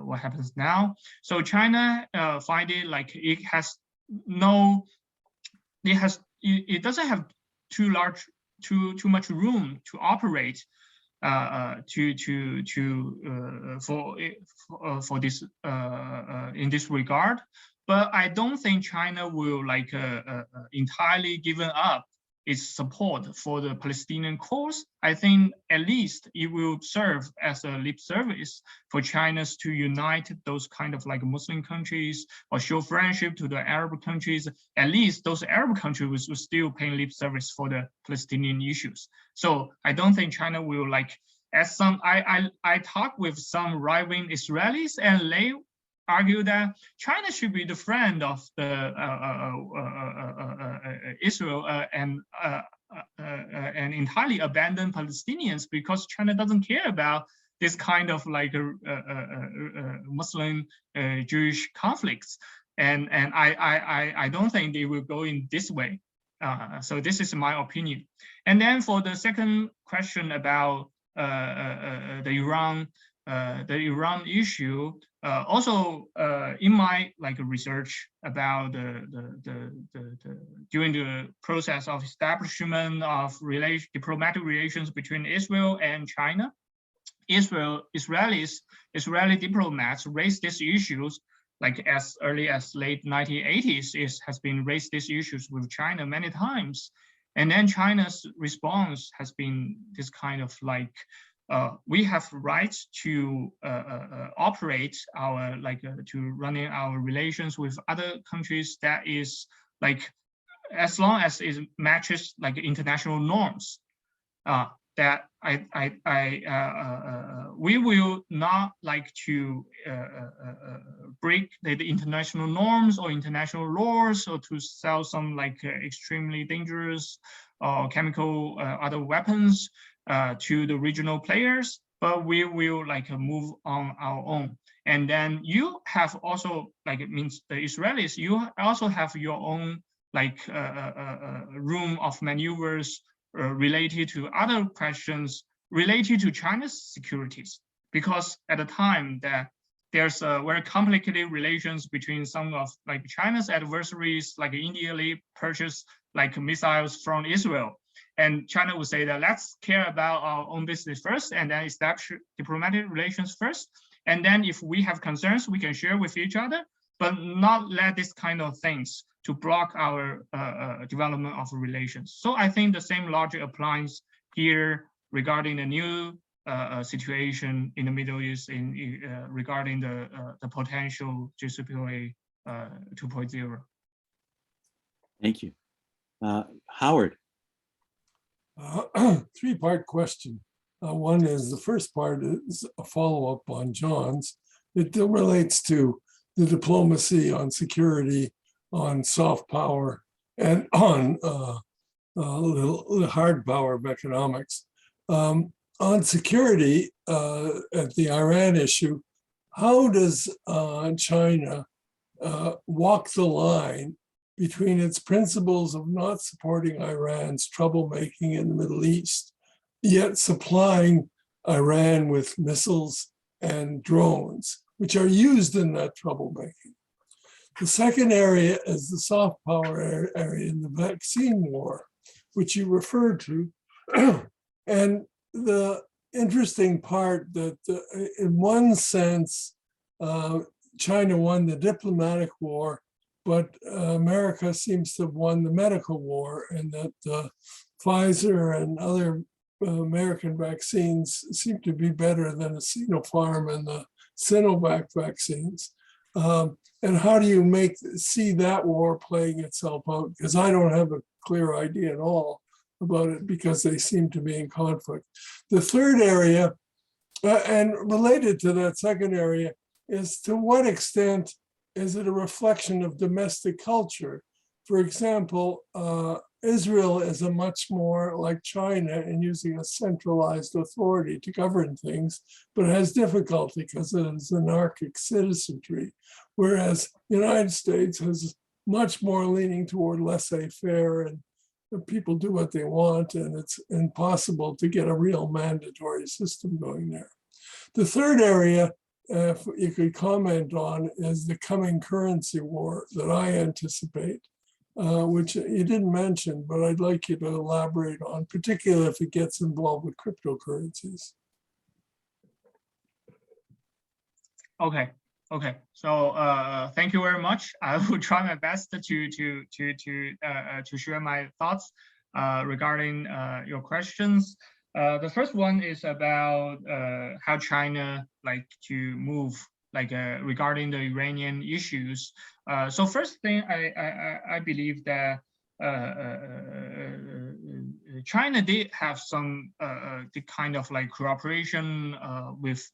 what happens now. So China find it it doesn't have too much room to operate for this in this regard. But I don't think China will entirely give up its support for the Palestinian cause. I think at least it will serve as a lip service for China to unite those kind of Muslim countries or show friendship to the Arab countries. At least those Arab countries will still pay lip service for the Palestinian issues. So I don't think China will as some, I talked with some right-wing Israelis, and they argue that China should be the friend of the Israel and entirely abandon Palestinians, because China doesn't care about this kind of Muslim Jewish conflicts, and I don't think they will go in this way. So this is my opinion. And then for the second question about the Iran issue, also in my research about during the process of establishment of diplomatic relations between Israel and China, Israeli diplomats raised these issues as early as late 1980s. Has been raised these issues with China many times, and then China's response has been this kind of we have rights to operate our to running our relations with other countries. That is as long as it matches international norms. That we will not to break the international norms or international laws, or to sell some extremely dangerous or chemical other weapons to the regional players, but we will move on our own. And then you have also it means the Israelis, you also have your own room of maneuvers related to other questions related to China's securities, because at the time that there's very complicated relations between some of China's adversaries, India purchased missiles from Israel. And China would say that let's care about our own business first, and then establish diplomatic relations first. And then if we have concerns, we can share with each other. but not let this kind of things to block our development of relations. So I think the same logic applies here regarding the new situation in the Middle East regarding the potential JCPOA 2.0. Thank you. Howard. Three-part question. One is, the first part is a follow-up on John's. It relates to the diplomacy on security, on soft power, and on the hard power of economics. On security, at the Iran issue, how does China walk the line between its principles of not supporting Iran's troublemaking in the Middle East, yet supplying Iran with missiles and drones, which are used in that troublemaking? The second area is the soft power area in the vaccine war, which you referred to. And the interesting part that in one sense, China won the diplomatic war, but America seems to have won the medical war, and that Pfizer and other American vaccines seem to be better than the Sinopharm and the Sinovac vaccines. And how do you see that war playing itself out? Because I don't have a clear idea at all about it, because they seem to be in conflict. The third area, and related to that second area, is to what extent is it a reflection of domestic culture? For example, Israel is a much more like China in using a centralized authority to govern things, but has difficulty because it is anarchic citizenry, whereas the United States has much more leaning toward laissez-faire, and people do what they want, and it's impossible to get a real mandatory system going there. The third area, if you could comment on, is the coming currency war that I anticipate, which you didn't mention, but I'd like you to elaborate on, particularly if it gets involved with cryptocurrencies. Okay. So thank you very much. I will try my best to share my thoughts regarding your questions. The first one is about how China like to move regarding the Iranian issues. So first thing, I believe that China did have some the kind of like cooperation with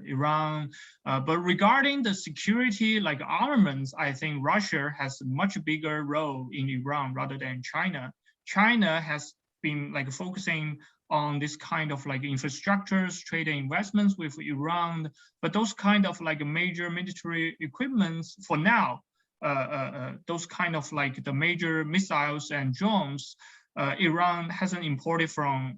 Iran, but regarding the security like armaments, I think Russia has a much bigger role in Iran rather than China. China has been like focusing on this kind of like infrastructures, trade and investments with Iran, but those kind of like major military equipments for now, those kind of like the major missiles and drones, Iran hasn't imported from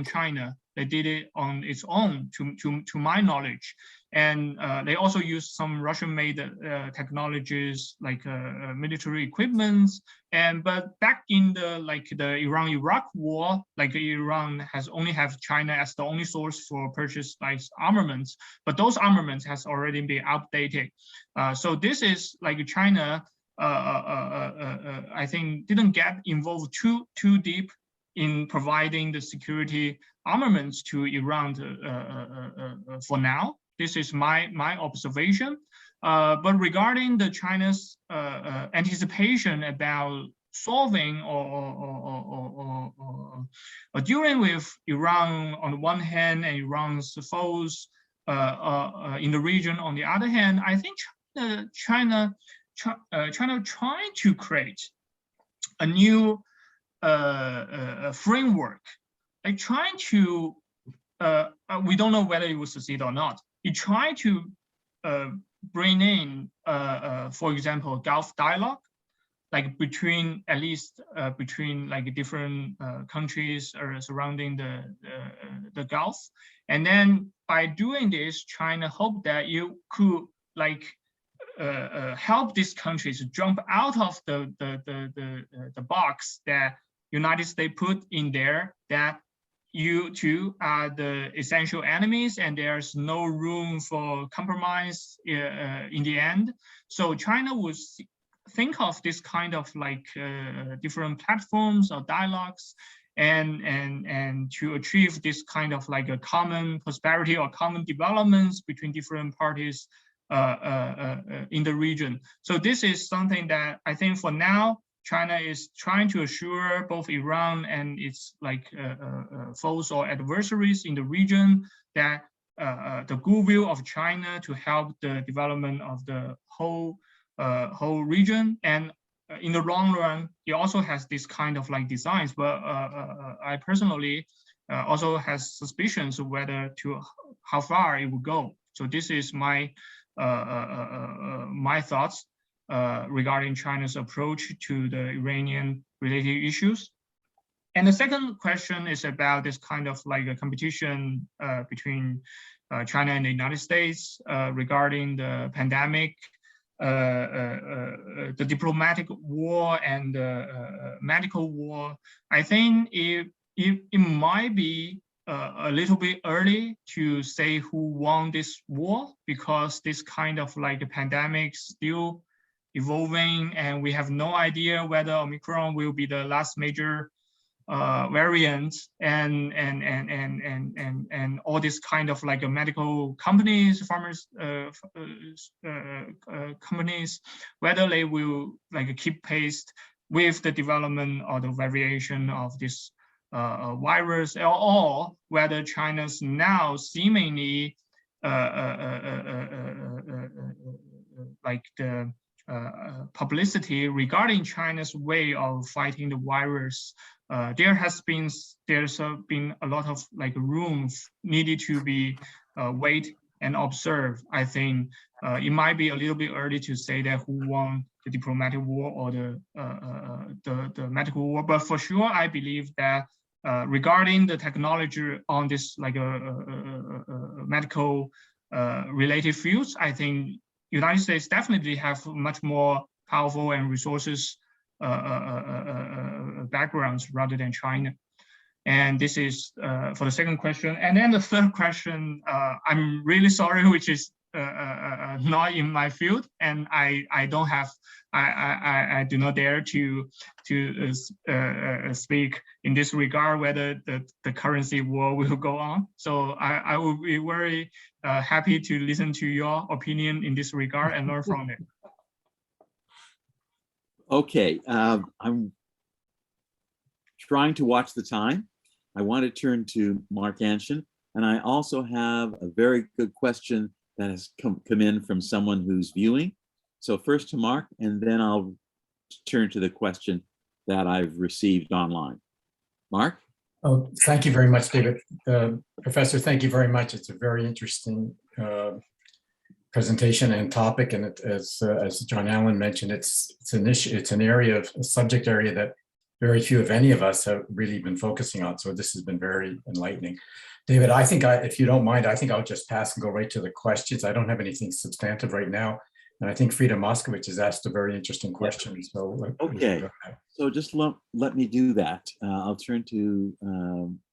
China. They did it on its own, to my knowledge, and they also use some Russian-made technologies like military equipments. But back in the Iran-Iraq war, like Iran has only have China as the only source for purchase like armaments, but those armaments has already been outdated. So this is like China. I think didn't get involved too deep in providing the security armaments to Iran for now. This is my observation. But regarding the China's anticipation about solving or dealing with Iran on the one hand and Iran's foes in the region on the other hand, I think China trying to create a new framework, like trying to, we don't know whether it will succeed or not. He tried to bring in, for example, Gulf dialogue, like between at least between like different countries surrounding the Gulf, and then by doing this, China hoped that you could like help these countries jump out of the box that United States put in there, that you two are the essential enemies, and there's no room for compromise in the end. So China would think of this kind of like different platforms or dialogues, and to achieve this kind of like a common prosperity or common developments between different parties in the region. So this is something that I think for now, China is trying to assure both Iran and its like foes or adversaries in the region that the goodwill of China to help the development of the whole region. And in the long run, it also has this kind of like designs. But I personally also has suspicions of whether to how far it will go. So this is my my thoughts regarding China's approach to the Iranian-related issues. And the second question is about this kind of like a competition between China and the United States regarding the pandemic, the diplomatic war and the medical war. I think it might be a little bit early to say who won this war, because this kind of like the pandemic still evolving, and we have no idea whether Omicron will be the last major variant, and all this kind of like a medical companies, farmers companies, whether they will like keep pace with the development or the variation of this virus, or whether China's now seemingly like the publicity regarding China's way of fighting the virus. There's been a lot of like room needed to be wait and observe. I think it might be a little bit early to say that who won the diplomatic war or the medical war, but for sure I believe that regarding the technology on this like medical related fields, I think United States definitely have much more powerful and resources backgrounds rather than China. And this is for the second question. And then the third question, I'm really sorry, which is not in my field, and I don't have, I do not dare to speak in this regard whether the currency war will go on. So I will be very happy to listen to your opinion in this regard and learn from it. Okay, I'm trying to watch the time. I want to turn to Mark Anshin, and I also have a very good question that has come in from someone who's viewing. So first to Mark, and then I'll turn to the question that I've received online. Mark? Oh, thank you very much, David. Professor, thank you very much. It's a very interesting presentation and topic, and as John Allen mentioned, it's an issue, it's an area of a subject area that very few, if any of us, have really been focusing on. So this has been very enlightening. David, I think if you don't mind, I think I'll just pass and go right to the questions. I don't have anything substantive right now. And I think Frida Moscovich has asked a very interesting question. So okay, so just let me do that. I'll turn to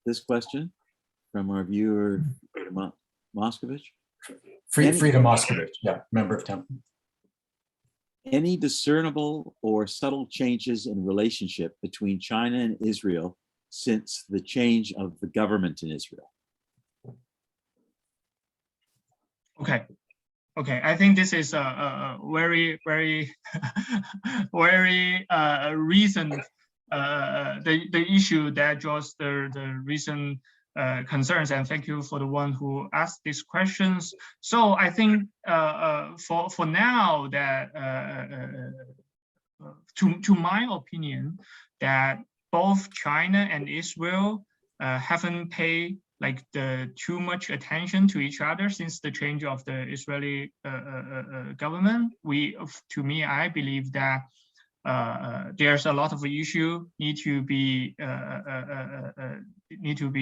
this question from our viewer, Frida Moscovich. Frida Moscovich, yeah, member of Temple. Any discernible or subtle changes in relationship between China and Israel since the change of the government in Israel? Okay. Okay, I think this is a very, very, very recent the issue that draws the recent concerns, and thank you for the one who asked these questions. So I think for now that to my opinion, that both China and Israel haven't paid like too much attention to each other since the change of the Israeli government. To me, I believe that there's a lot of issue need to be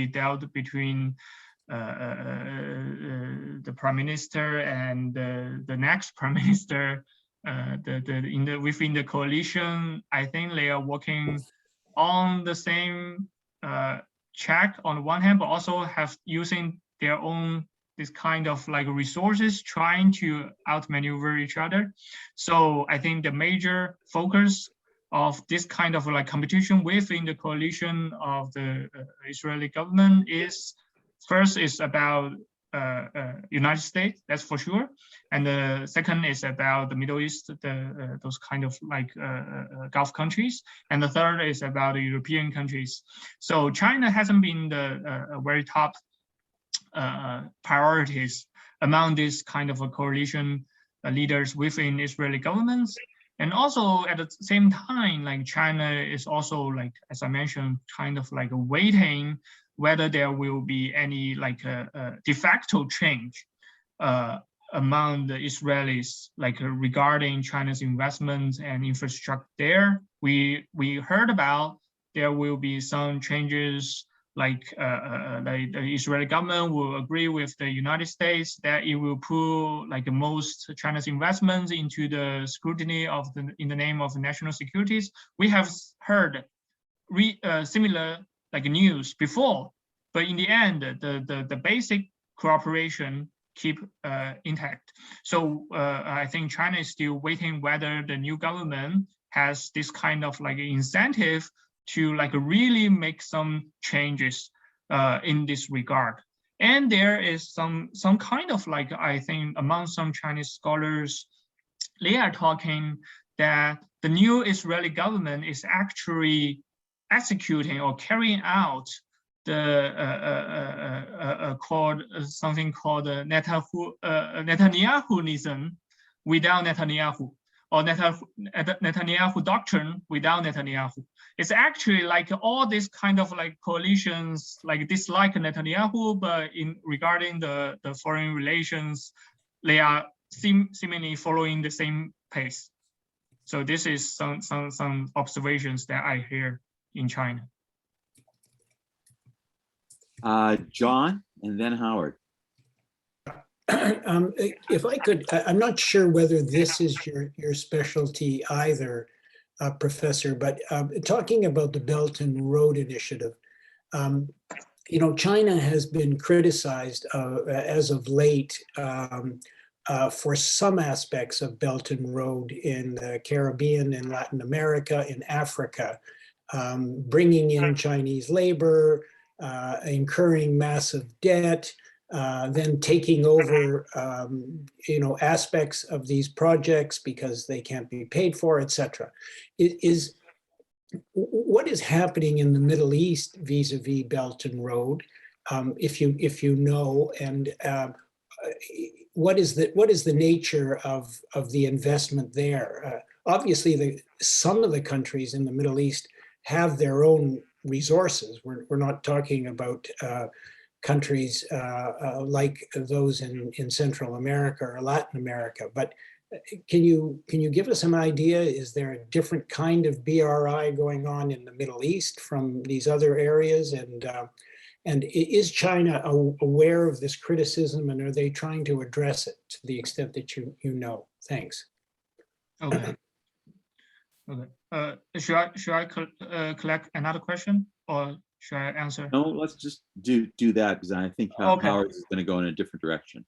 dealt between the prime minister and the next prime minister. Within the coalition, I think they are working on the same check on the one hand, but also have using their own this kind of like resources trying to outmaneuver each other. So I think the major focus of this kind of like competition within the coalition of the Israeli government is first is about United States, that's for sure, and the second is about the Middle East, those kind of like Gulf countries, and the third is about the European countries. So China hasn't been the very top priorities among this kind of a coalition leaders within Israeli governments. And also at the same time, like China is also like, as I mentioned, kind of like waiting whether there will be any like de facto change among the Israelis, like regarding China's investments and infrastructure there. We heard about there will be some changes, like the Israeli government will agree with the United States that it will put like most China's investments into the scrutiny of in the name of national securities. We have heard similar like news before, but in the end, the basic cooperation keep intact. So I think China is still waiting whether the new government has this kind of like incentive to like really make some changes in this regard. And there is some kind of like, I think among some Chinese scholars, they are talking that the new Israeli government is actually executing or carrying out the something called Netanyahuism without Netanyahu, or Netanyahu doctrine without Netanyahu. It's actually like all these kind of like coalitions like dislike Netanyahu, but in regarding the foreign relations, they are seemingly following the same pace. So this is some observations that I hear in China. John, and then Howard. If I could, I'm not sure whether this is your specialty either, Professor, but talking about the Belt and Road Initiative, you know, China has been criticized as of late for some aspects of Belt and Road in the Caribbean, in Latin America, in Africa, bringing in Chinese labor, incurring massive debt, then taking over, you know, aspects of these projects because they can't be paid for, etc. What is happening in the Middle East vis-a-vis Belt and Road, if you know, and what is the nature of the investment there? Obviously, some of the countries in the Middle East have their own resources. We're not talking about countries like those in Central America or Latin America, but can you give us an idea? Is there a different kind of BRI going on in the Middle East from these other areas? And is China aware of this criticism, and are they trying to address it to the extent that you know? Thanks. Okay. Okay. Should I collect another question, or should I answer? No, let's just do that, because I think Howard is going to go in a different direction.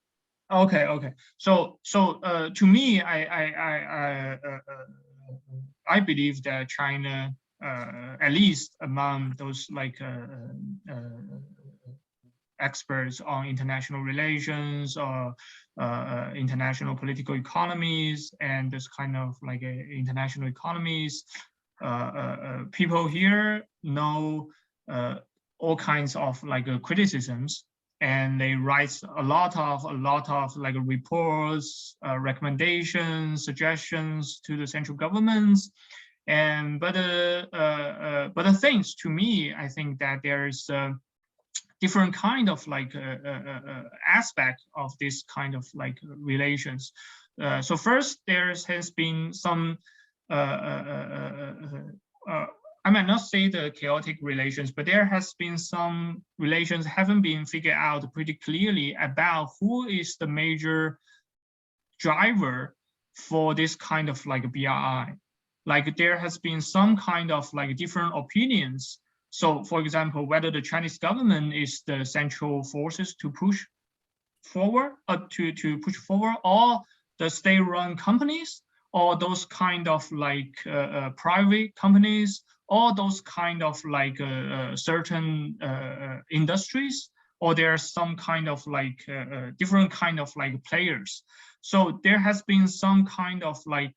Okay. Okay. So to me, I believe that China, at least among those like experts on international relations or international political economies and this kind of like international economies, people here know all kinds of like criticisms, and they write a lot of like reports, recommendations, suggestions to the central governments. And but the things, to me, I think that there's different kind of like aspect of this kind of like relations. So first, there has been some I might not say the chaotic relations, but there has been some relations haven't been figured out pretty clearly about who is the major driver for this kind of like BRI. Like there has been some kind of like different opinions So for example, whether the Chinese government is the central forces to push forward, to push forward, or the state-run companies, or those kind of like private companies, or those kind of like certain industries, or there's some kind of like different kind of like players. So there has been some kind of like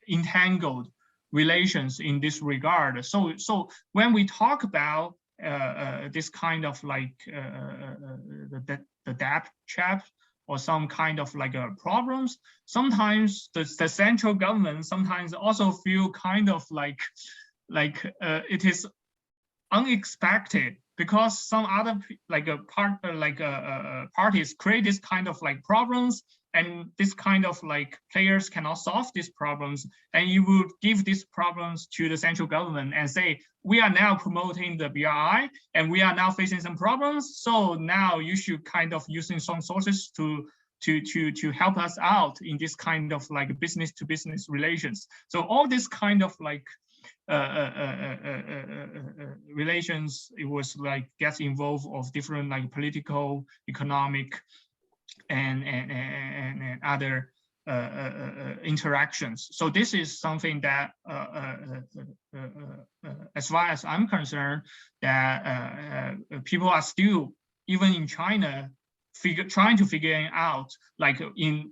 entangled relations in this regard. So when we talk about this kind of like the debt trap or some kind of like problems, sometimes the central government sometimes also feel kind of like it is unexpected, because some other parties create this kind of like problems, and this kind of like players cannot solve these problems, and you would give these problems to the central government and say, we are now promoting the BRI and we are now facing some problems, so now you should kind of using some sources to help us out in this kind of like business to business relations. So all this kind of like relations, it was like gets involved of different like political, economic, and other interactions. So this is something that, as far as I'm concerned, that people are still, even in China, trying to figure out like in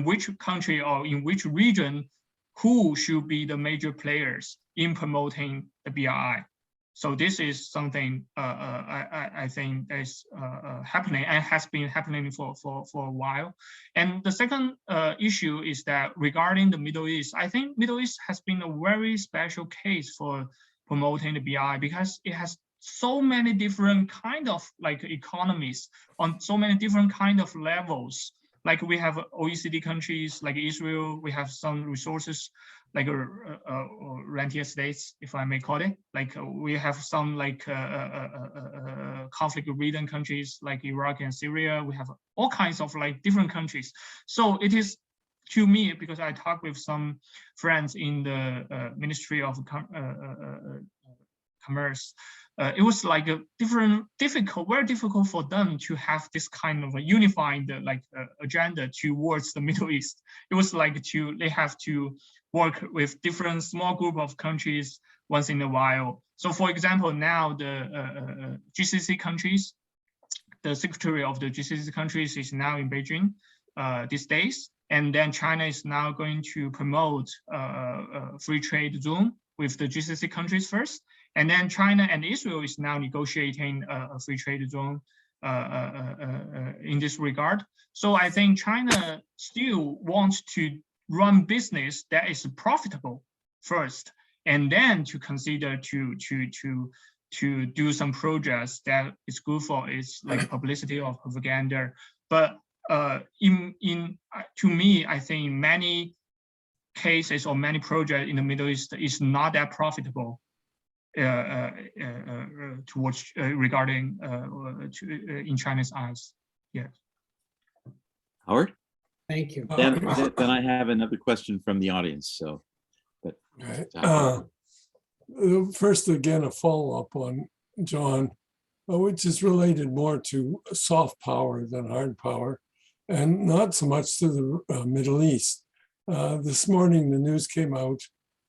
which country or in which region, who should be the major players in promoting the BRI. So this is something I think is happening and has been happening for a while. And the second issue is that regarding the Middle East, I think Middle East has been a very special case for promoting the BRI, because it has so many different kind of like economies on so many different kind of levels. Like we have OECD countries like Israel, we have some resources like rentier states, if I may call it. Like we have some like conflict-ridden countries like Iraq and Syria. We have all kinds of like different countries. So it is, to me, because I talk with some friends in the Ministry of Commerce, it was like a very difficult for them to have this kind of a unifying agenda towards the Middle East. It was like they have to work with different small group of countries once in a while. So for example, now the GCC countries, the secretary of the GCC countries is now in Beijing these days. And then China is now going to promote a free trade zone with the GCC countries first. And then China and Israel is now negotiating a free trade zone in this regard. So I think China still wants to run business that is profitable first, and then to consider to do some projects that is good for its like publicity or propaganda. But to me, I think many cases or many projects in the Middle East is not that profitable towards regarding in China's eyes. Yeah. Howard? Thank you. Then I have another question from the audience. So, but first, again, a follow-up on John, which is related more to soft power than hard power, and not so much to the Middle East. This morning, the news came out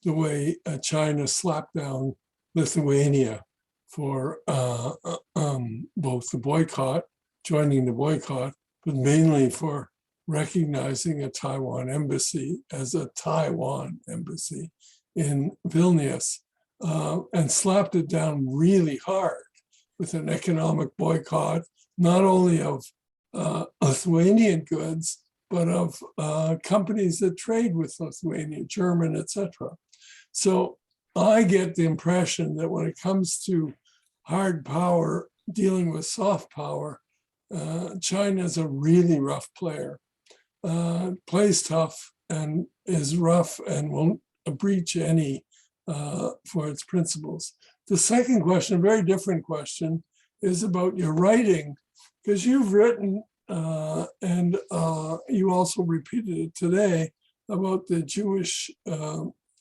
the way China slapped down Lithuania for both the boycott, joining the boycott, but mainly for recognizing a Taiwan embassy as a Taiwan embassy in Vilnius, and slapped it down really hard with an economic boycott, not only of Lithuanian goods, but of companies that trade with Lithuania, German, etc. So I get the impression that when it comes to hard power dealing with soft power, China is a really rough player. Plays tough and is rough and won't breach any for its principles. The second question, a very different question, is about your writing, because you've written and you also repeated it today about the Jewish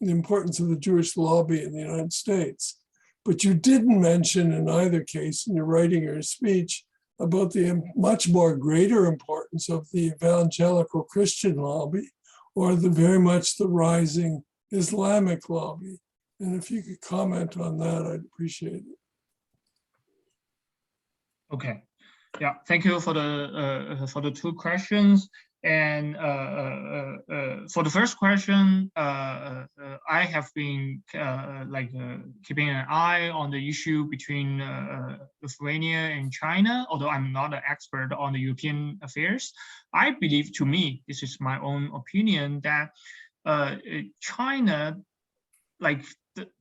the importance of the Jewish lobby in the United States. But you didn't mention in either case in your writing or speech about the much more greater importance of the evangelical Christian lobby, or the very much the rising Islamic lobby. And if you could comment on that, I'd appreciate it. Okay, yeah, thank you for the two questions. And for the first question, I have been keeping an eye on the issue between Lithuania and China, although I'm not an expert on the European affairs. I believe, to me, this is my own opinion, that China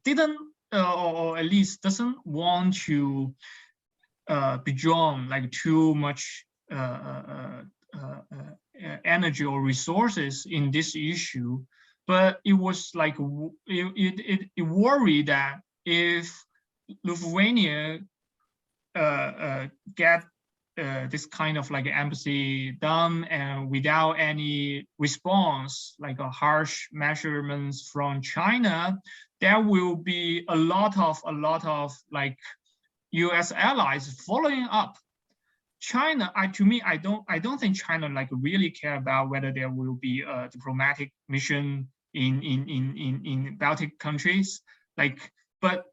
didn't, or at least doesn't want to be drawn too much energy or resources in this issue, but it was it worried that if Lithuania get this kind of embassy done and without any response, a harsh measurements from China, there will be a lot of U.S. allies following up. China, to me, I don't think China really care about whether there will be a diplomatic mission in Baltic countries. But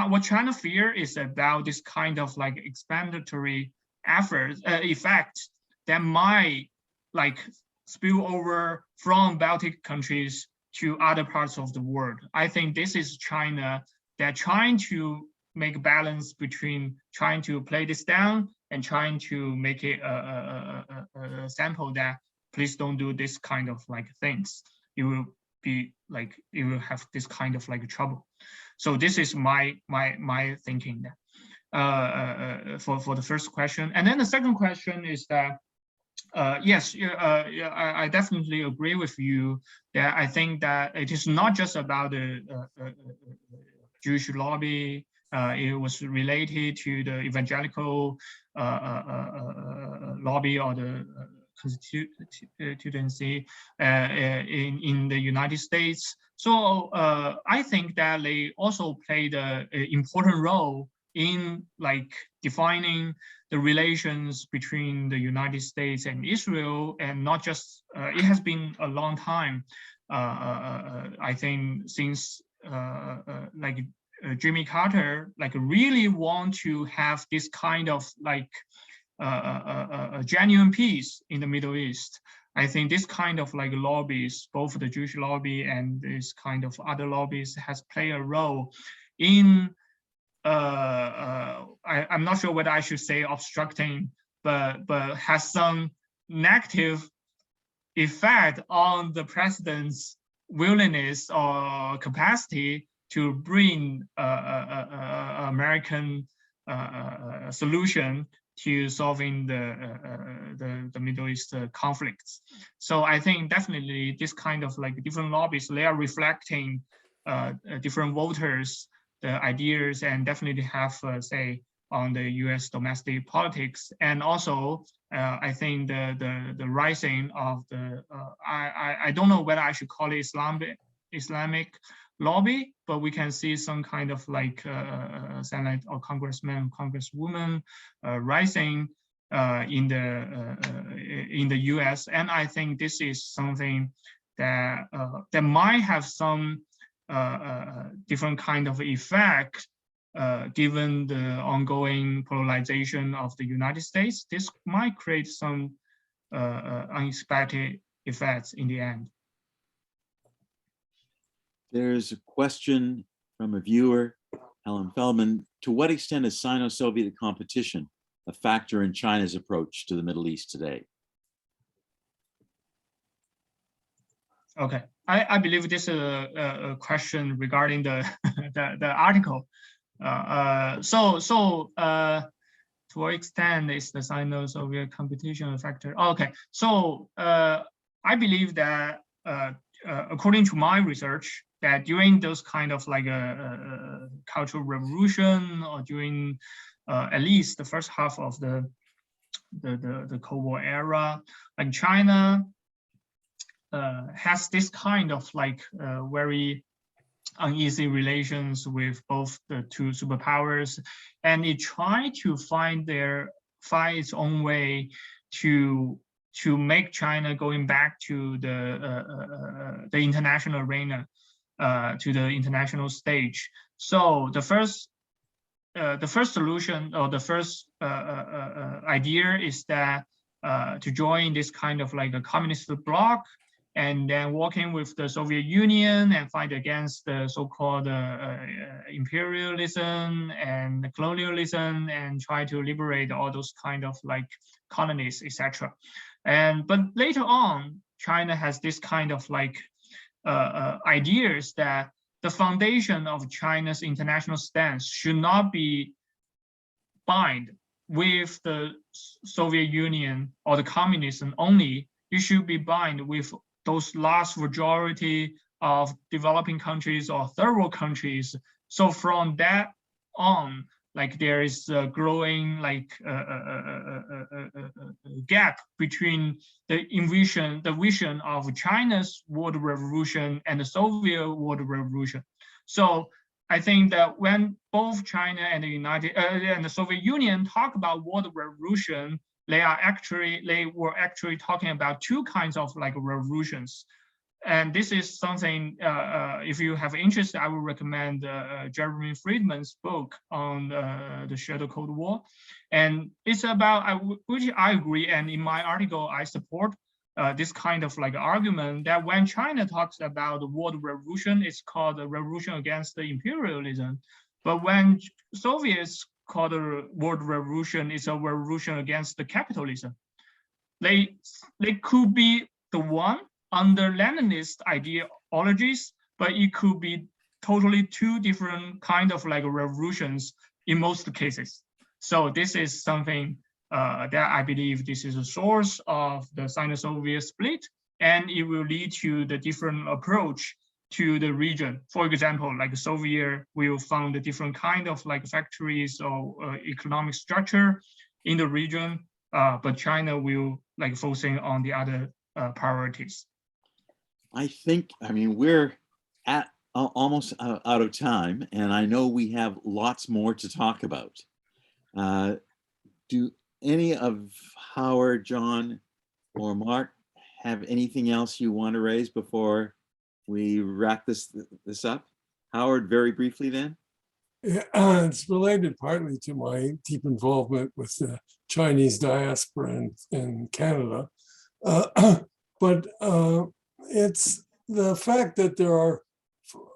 what China fear is about this kind of explanatory effect that might spill over from Baltic countries to other parts of the world. I think this is China. They're trying to make a balance between trying to play this down and trying to make it a sample that please don't do this kind of things. You will be you will have this kind of trouble. So this is my thinking for the first question. And then the second question is that yes, I definitely agree with you that I think that it is not just about the Jewish lobby. It was related to the evangelical lobby or the constituency in the United States. So I think that they also played an important role in defining the relations between the United States and Israel, and not just, it has been a long time, I think since Jimmy Carter really want to have this kind of a genuine peace in the Middle East. I think this kind of lobbies, both the Jewish lobby and this kind of other lobbies, has played a role in I'm not sure whether I should say obstructing, but has some negative effect on the president's willingness or capacity to bring American solution to solving the Middle East conflicts. So I think definitely this kind of different lobbies, they are reflecting different voters, the ideas, and definitely have say on the U.S. domestic politics. And also I think the rising of the I don't know whether I should call it Islamic lobby, but we can see some kind of Senate or congressman, congresswoman rising in the U.S. And I think this is something that that might have some different kind of effect given the ongoing polarization of the United States. This might create some unexpected effects in the end. There's a question from a viewer, Helen Feldman. To what extent is Sino-Soviet competition a factor in China's approach to the Middle East today? Okay, I believe this is a question regarding the the article. To what extent is the Sino-Soviet competition a factor? Okay, so I believe that according to my research, that during those kind of cultural revolution, or during at least the first half of the Cold War era, China has this kind of very uneasy relations with both the two superpowers, and it tried to find its own way to make China going back to the international arena, to the international stage. So the first solution, or the first idea, is that to join this kind of like a communist bloc, and then working with the Soviet Union and fight against the so-called imperialism and colonialism, and try to liberate all those kind of like colonies, etc. But later on, China has this kind of like ideas that the foundation of China's international stance should not be bind with the Soviet Union or the communism only. It should be bind with those large majority of developing countries or third world countries. So from that on, like there is a growing like gap between the vision of China's world revolution and the Soviet world revolution. So I think that when both China and the Soviet Union talk about world revolution, they were actually talking about two kinds of like revolutions. And this is something, if you have interest, I would recommend Jeremy Friedman's book on the Shadow Cold War. And it's about, which I agree, and in my article, I support this kind of like argument that when China talks about the world revolution, it's called a revolution against the imperialism. But when Soviets call the world revolution, it's a revolution against the capitalism. They could be the one under Leninist ideologies, but it could be totally two different kind of like revolutions in most cases. So this is something that I believe this is a source of the Sino-Soviet split, and it will lead to the different approach to the region. For example, like Soviet will found a different kind of like factories or economic structure in the region, but China will like focusing on the other priorities. I mean, we're at almost out of time, and I know we have lots more to talk about. Do any of Howard, John, or Mark have anything else you want to raise before we wrap this up? Howard, very briefly then. Yeah, it's related partly to my deep involvement with the Chinese diaspora in Canada. But it's the fact that there are,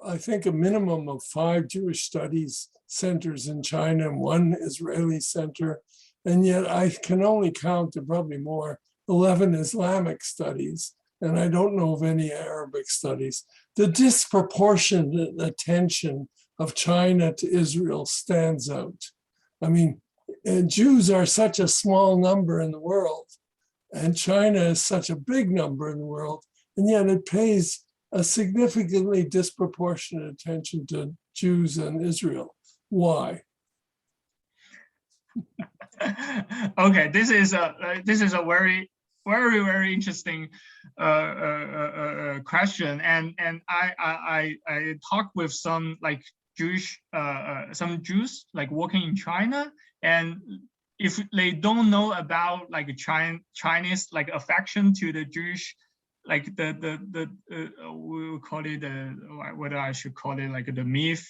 I think, a minimum of 5 Jewish studies centers in China and 1 Israeli center. And yet I can only count, probably more, 11 Islamic studies. And I don't know of any Arabic studies. The disproportionate attention of China to Israel stands out. I mean, Jews are such a small number in the world, and China is such a big number in the world, and yet it pays a significantly disproportionate attention to Jews and Israel. Why? Okay, this is a very interesting question, and I talked with some like Jews like working in China, and if they don't know about like Chinese like affection to the Jewish, like we will call it whether I should call it like the myth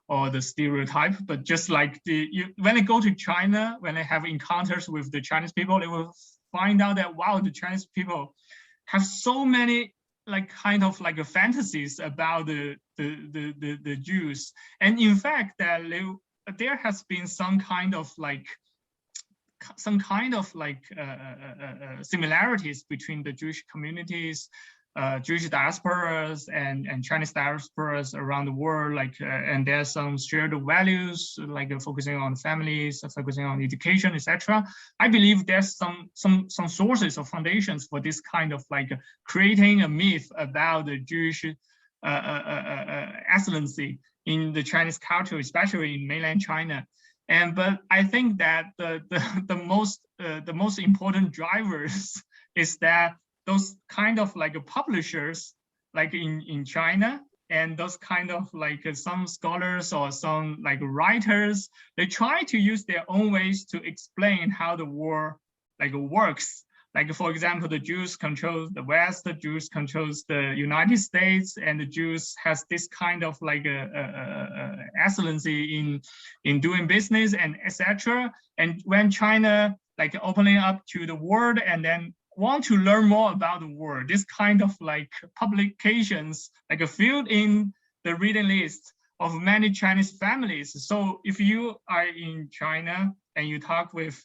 or the stereotype, but just like when they go to China, when they have encounters with the Chinese people, they will find out that wow, the Chinese people have so many like kind of like fantasies about the Jews, and in fact that there has been some kind of like similarities between the Jewish communities, Jewish diasporas and Chinese diasporas around the world, like and there's some shared values like focusing on families, focusing on education, etc. I believe there's some sources or foundations for this kind of like creating a myth about the Jewish excellency in the Chinese culture, especially in mainland China. But I think that the most important drivers is that those kind of like publishers like in China and those kind of like some scholars or some like writers, they try to use their own ways to explain how the war like works. Like, for example, the Jews control the West, the Jews controls the United States, and the Jews has this kind of like excellency in doing business and etc. And when China like opening up to the world and then want to learn more about the world, this kind of like publications like filled in the reading list of many Chinese families. So if you are in China and you talk with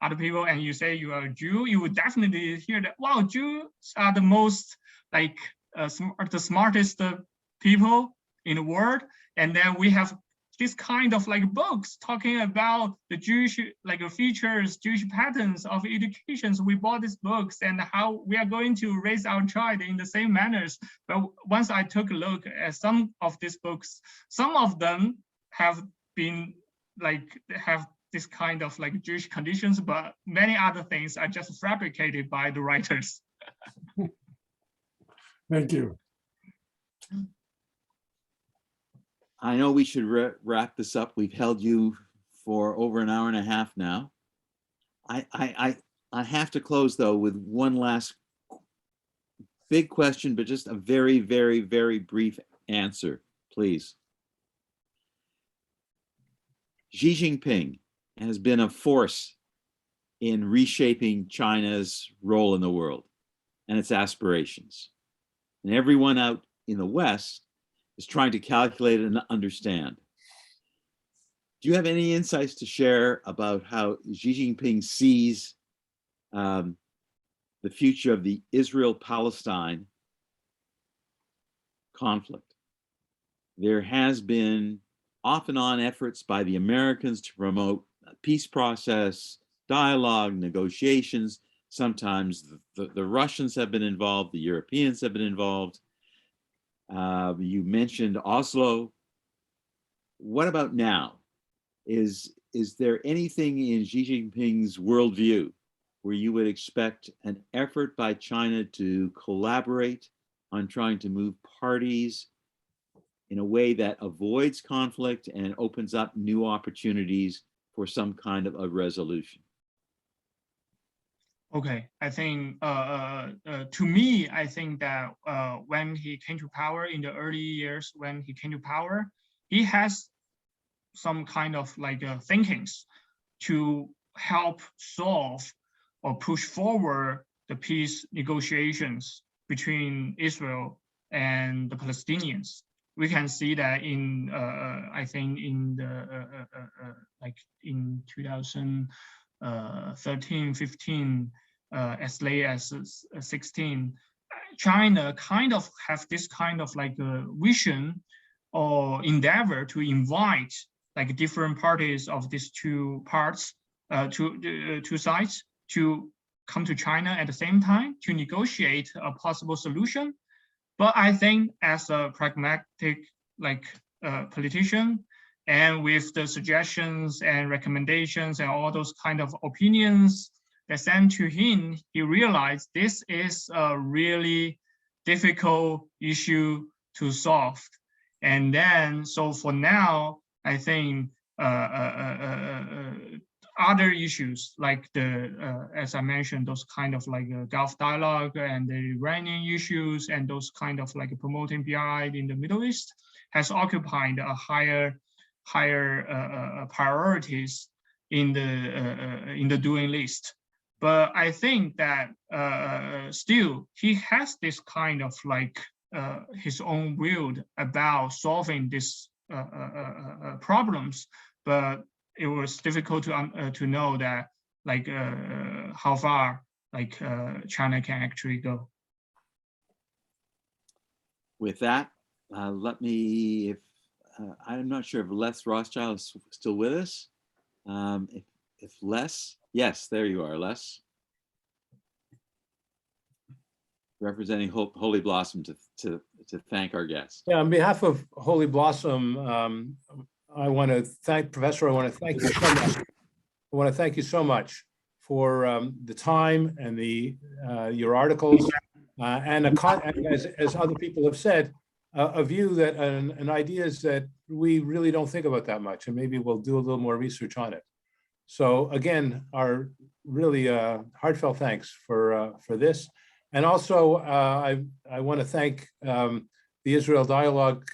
other people and you say you are a Jew, you would definitely hear that, wow, Jews are the most like the smartest people in the world. And then we have this kind of like books talking about the Jewish like features, Jewish patterns of education. So we bought these books and how we are going to raise our child in the same manners. But once I took a look at some of these books, some of them have been like have this kind of like Jewish conditions, but many other things are just fabricated by the writers. Thank you. I know we should wrap this up. We've held you for over an hour and a half now. I have to close though with one last big question, but just a very, very, very brief answer, please. Xi Jinping has been a force in reshaping China's role in the world and its aspirations. And everyone out in the West is trying to calculate and understand. Do you have any insights to share about how Xi Jinping sees the future of the Israel-Palestine conflict? There has been off and on efforts by the Americans to promote a peace process, dialogue, negotiations. Sometimes the Russians have been involved, the Europeans have been involved. You mentioned Oslo. What about now? Is there anything in Xi Jinping's worldview where you would expect an effort by China to collaborate on trying to move parties in a way that avoids conflict and opens up new opportunities for some kind of a resolution? Okay, I think to me, I think that when he came to power in the early years, when he came to power, he has some kind of like thinkings to help solve or push forward the peace negotiations between Israel and the Palestinians. We can see that in I think in the like in 2013, 15, as late as 16, China kind of have this kind of like a vision or endeavor to invite like different parties of these two parts, two sides, to come to China at the same time to negotiate a possible solution. But I think as a pragmatic like politician, and with the suggestions and recommendations and all those kind of opinions that sent to him, he realized this is a really difficult issue to solve. And then, so for now, I think other issues like the, as I mentioned, those kind of like Gulf dialogue and the Iranian issues and those kind of like promoting BRI in the Middle East has occupied a higher priorities in the doing list. But I think that still he has this kind of like his own will about solving these problems, but it was difficult to know that like how far like China can actually go. With that, let me, if I'm not sure if Les Rothschild is still with us. If Les, yes, there you are, Les. Representing Holy Blossom to thank our guest. Yeah, on behalf of Holy Blossom, I want to thank Professor. I want to thank you so much. I want to thank you so much for the time and your articles, and as other people have said, view that and ideas that we really don't think about that much, and maybe we'll do a little more research on it. So again, our really heartfelt thanks for this. And also, I want to thank the Israel Dialogue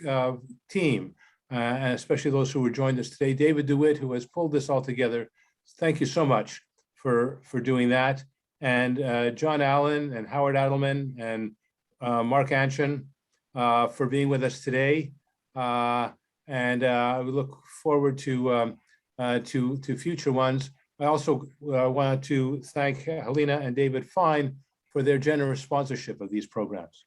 team, and especially those who were joined us today. David DeWitt, who has pulled this all together. Thank you so much for doing that. And John Allen and Howard Adelman and Mark Anshin for being with us today. And we look forward to future ones. I also want to thank Helena and David Fine for their generous sponsorship of these programs.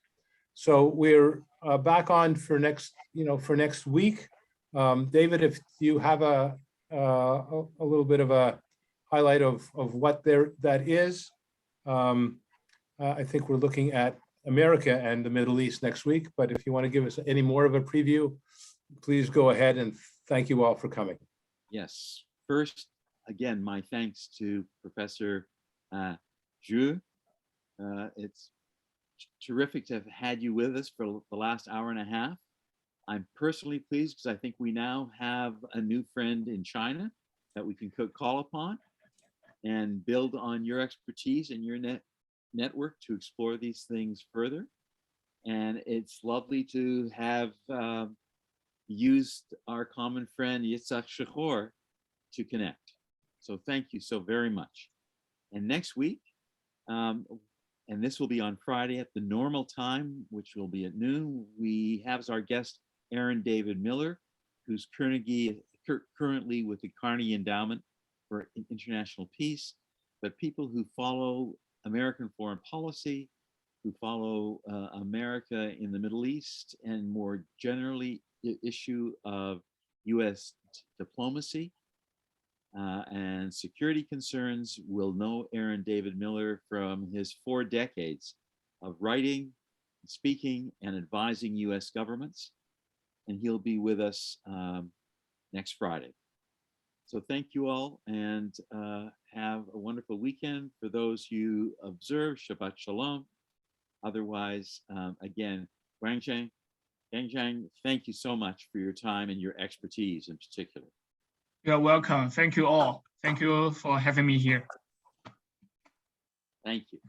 So we're back on for next week. David, if you have a little bit of a highlight of what that is, I think we're looking at America and the Middle East next week. But if you want to give us any more of a preview, please go ahead, and thank you all for coming. Yes. First, again, my thanks to Professor Zhu. It's terrific to have had you with us for the last hour and a half. I'm personally pleased because I think we now have a new friend in China that we can call upon and build on your expertise and your network to explore these things further. And it's lovely to have used our common friend Yitzhak Shachor to connect. So thank you so very much. And next week, and this will be on Friday at the normal time, which will be at noon, we have as our guest Aaron David Miller, who's currently with the Carnegie Endowment for International Peace. But people who follow American foreign policy, who follow America in the Middle East, and more generally the issue of US diplomacy and security concerns will know Aaron David Miller from his 4 decades of writing, speaking, and advising US governments. And he'll be with us next Friday. So thank you all, and have a wonderful weekend. For those you observe, Shabbat Shalom. Otherwise, again, Gangzheng, thank you so much for your time and your expertise in particular. You're welcome. Thank you all. Thank you for having me here. Thank you.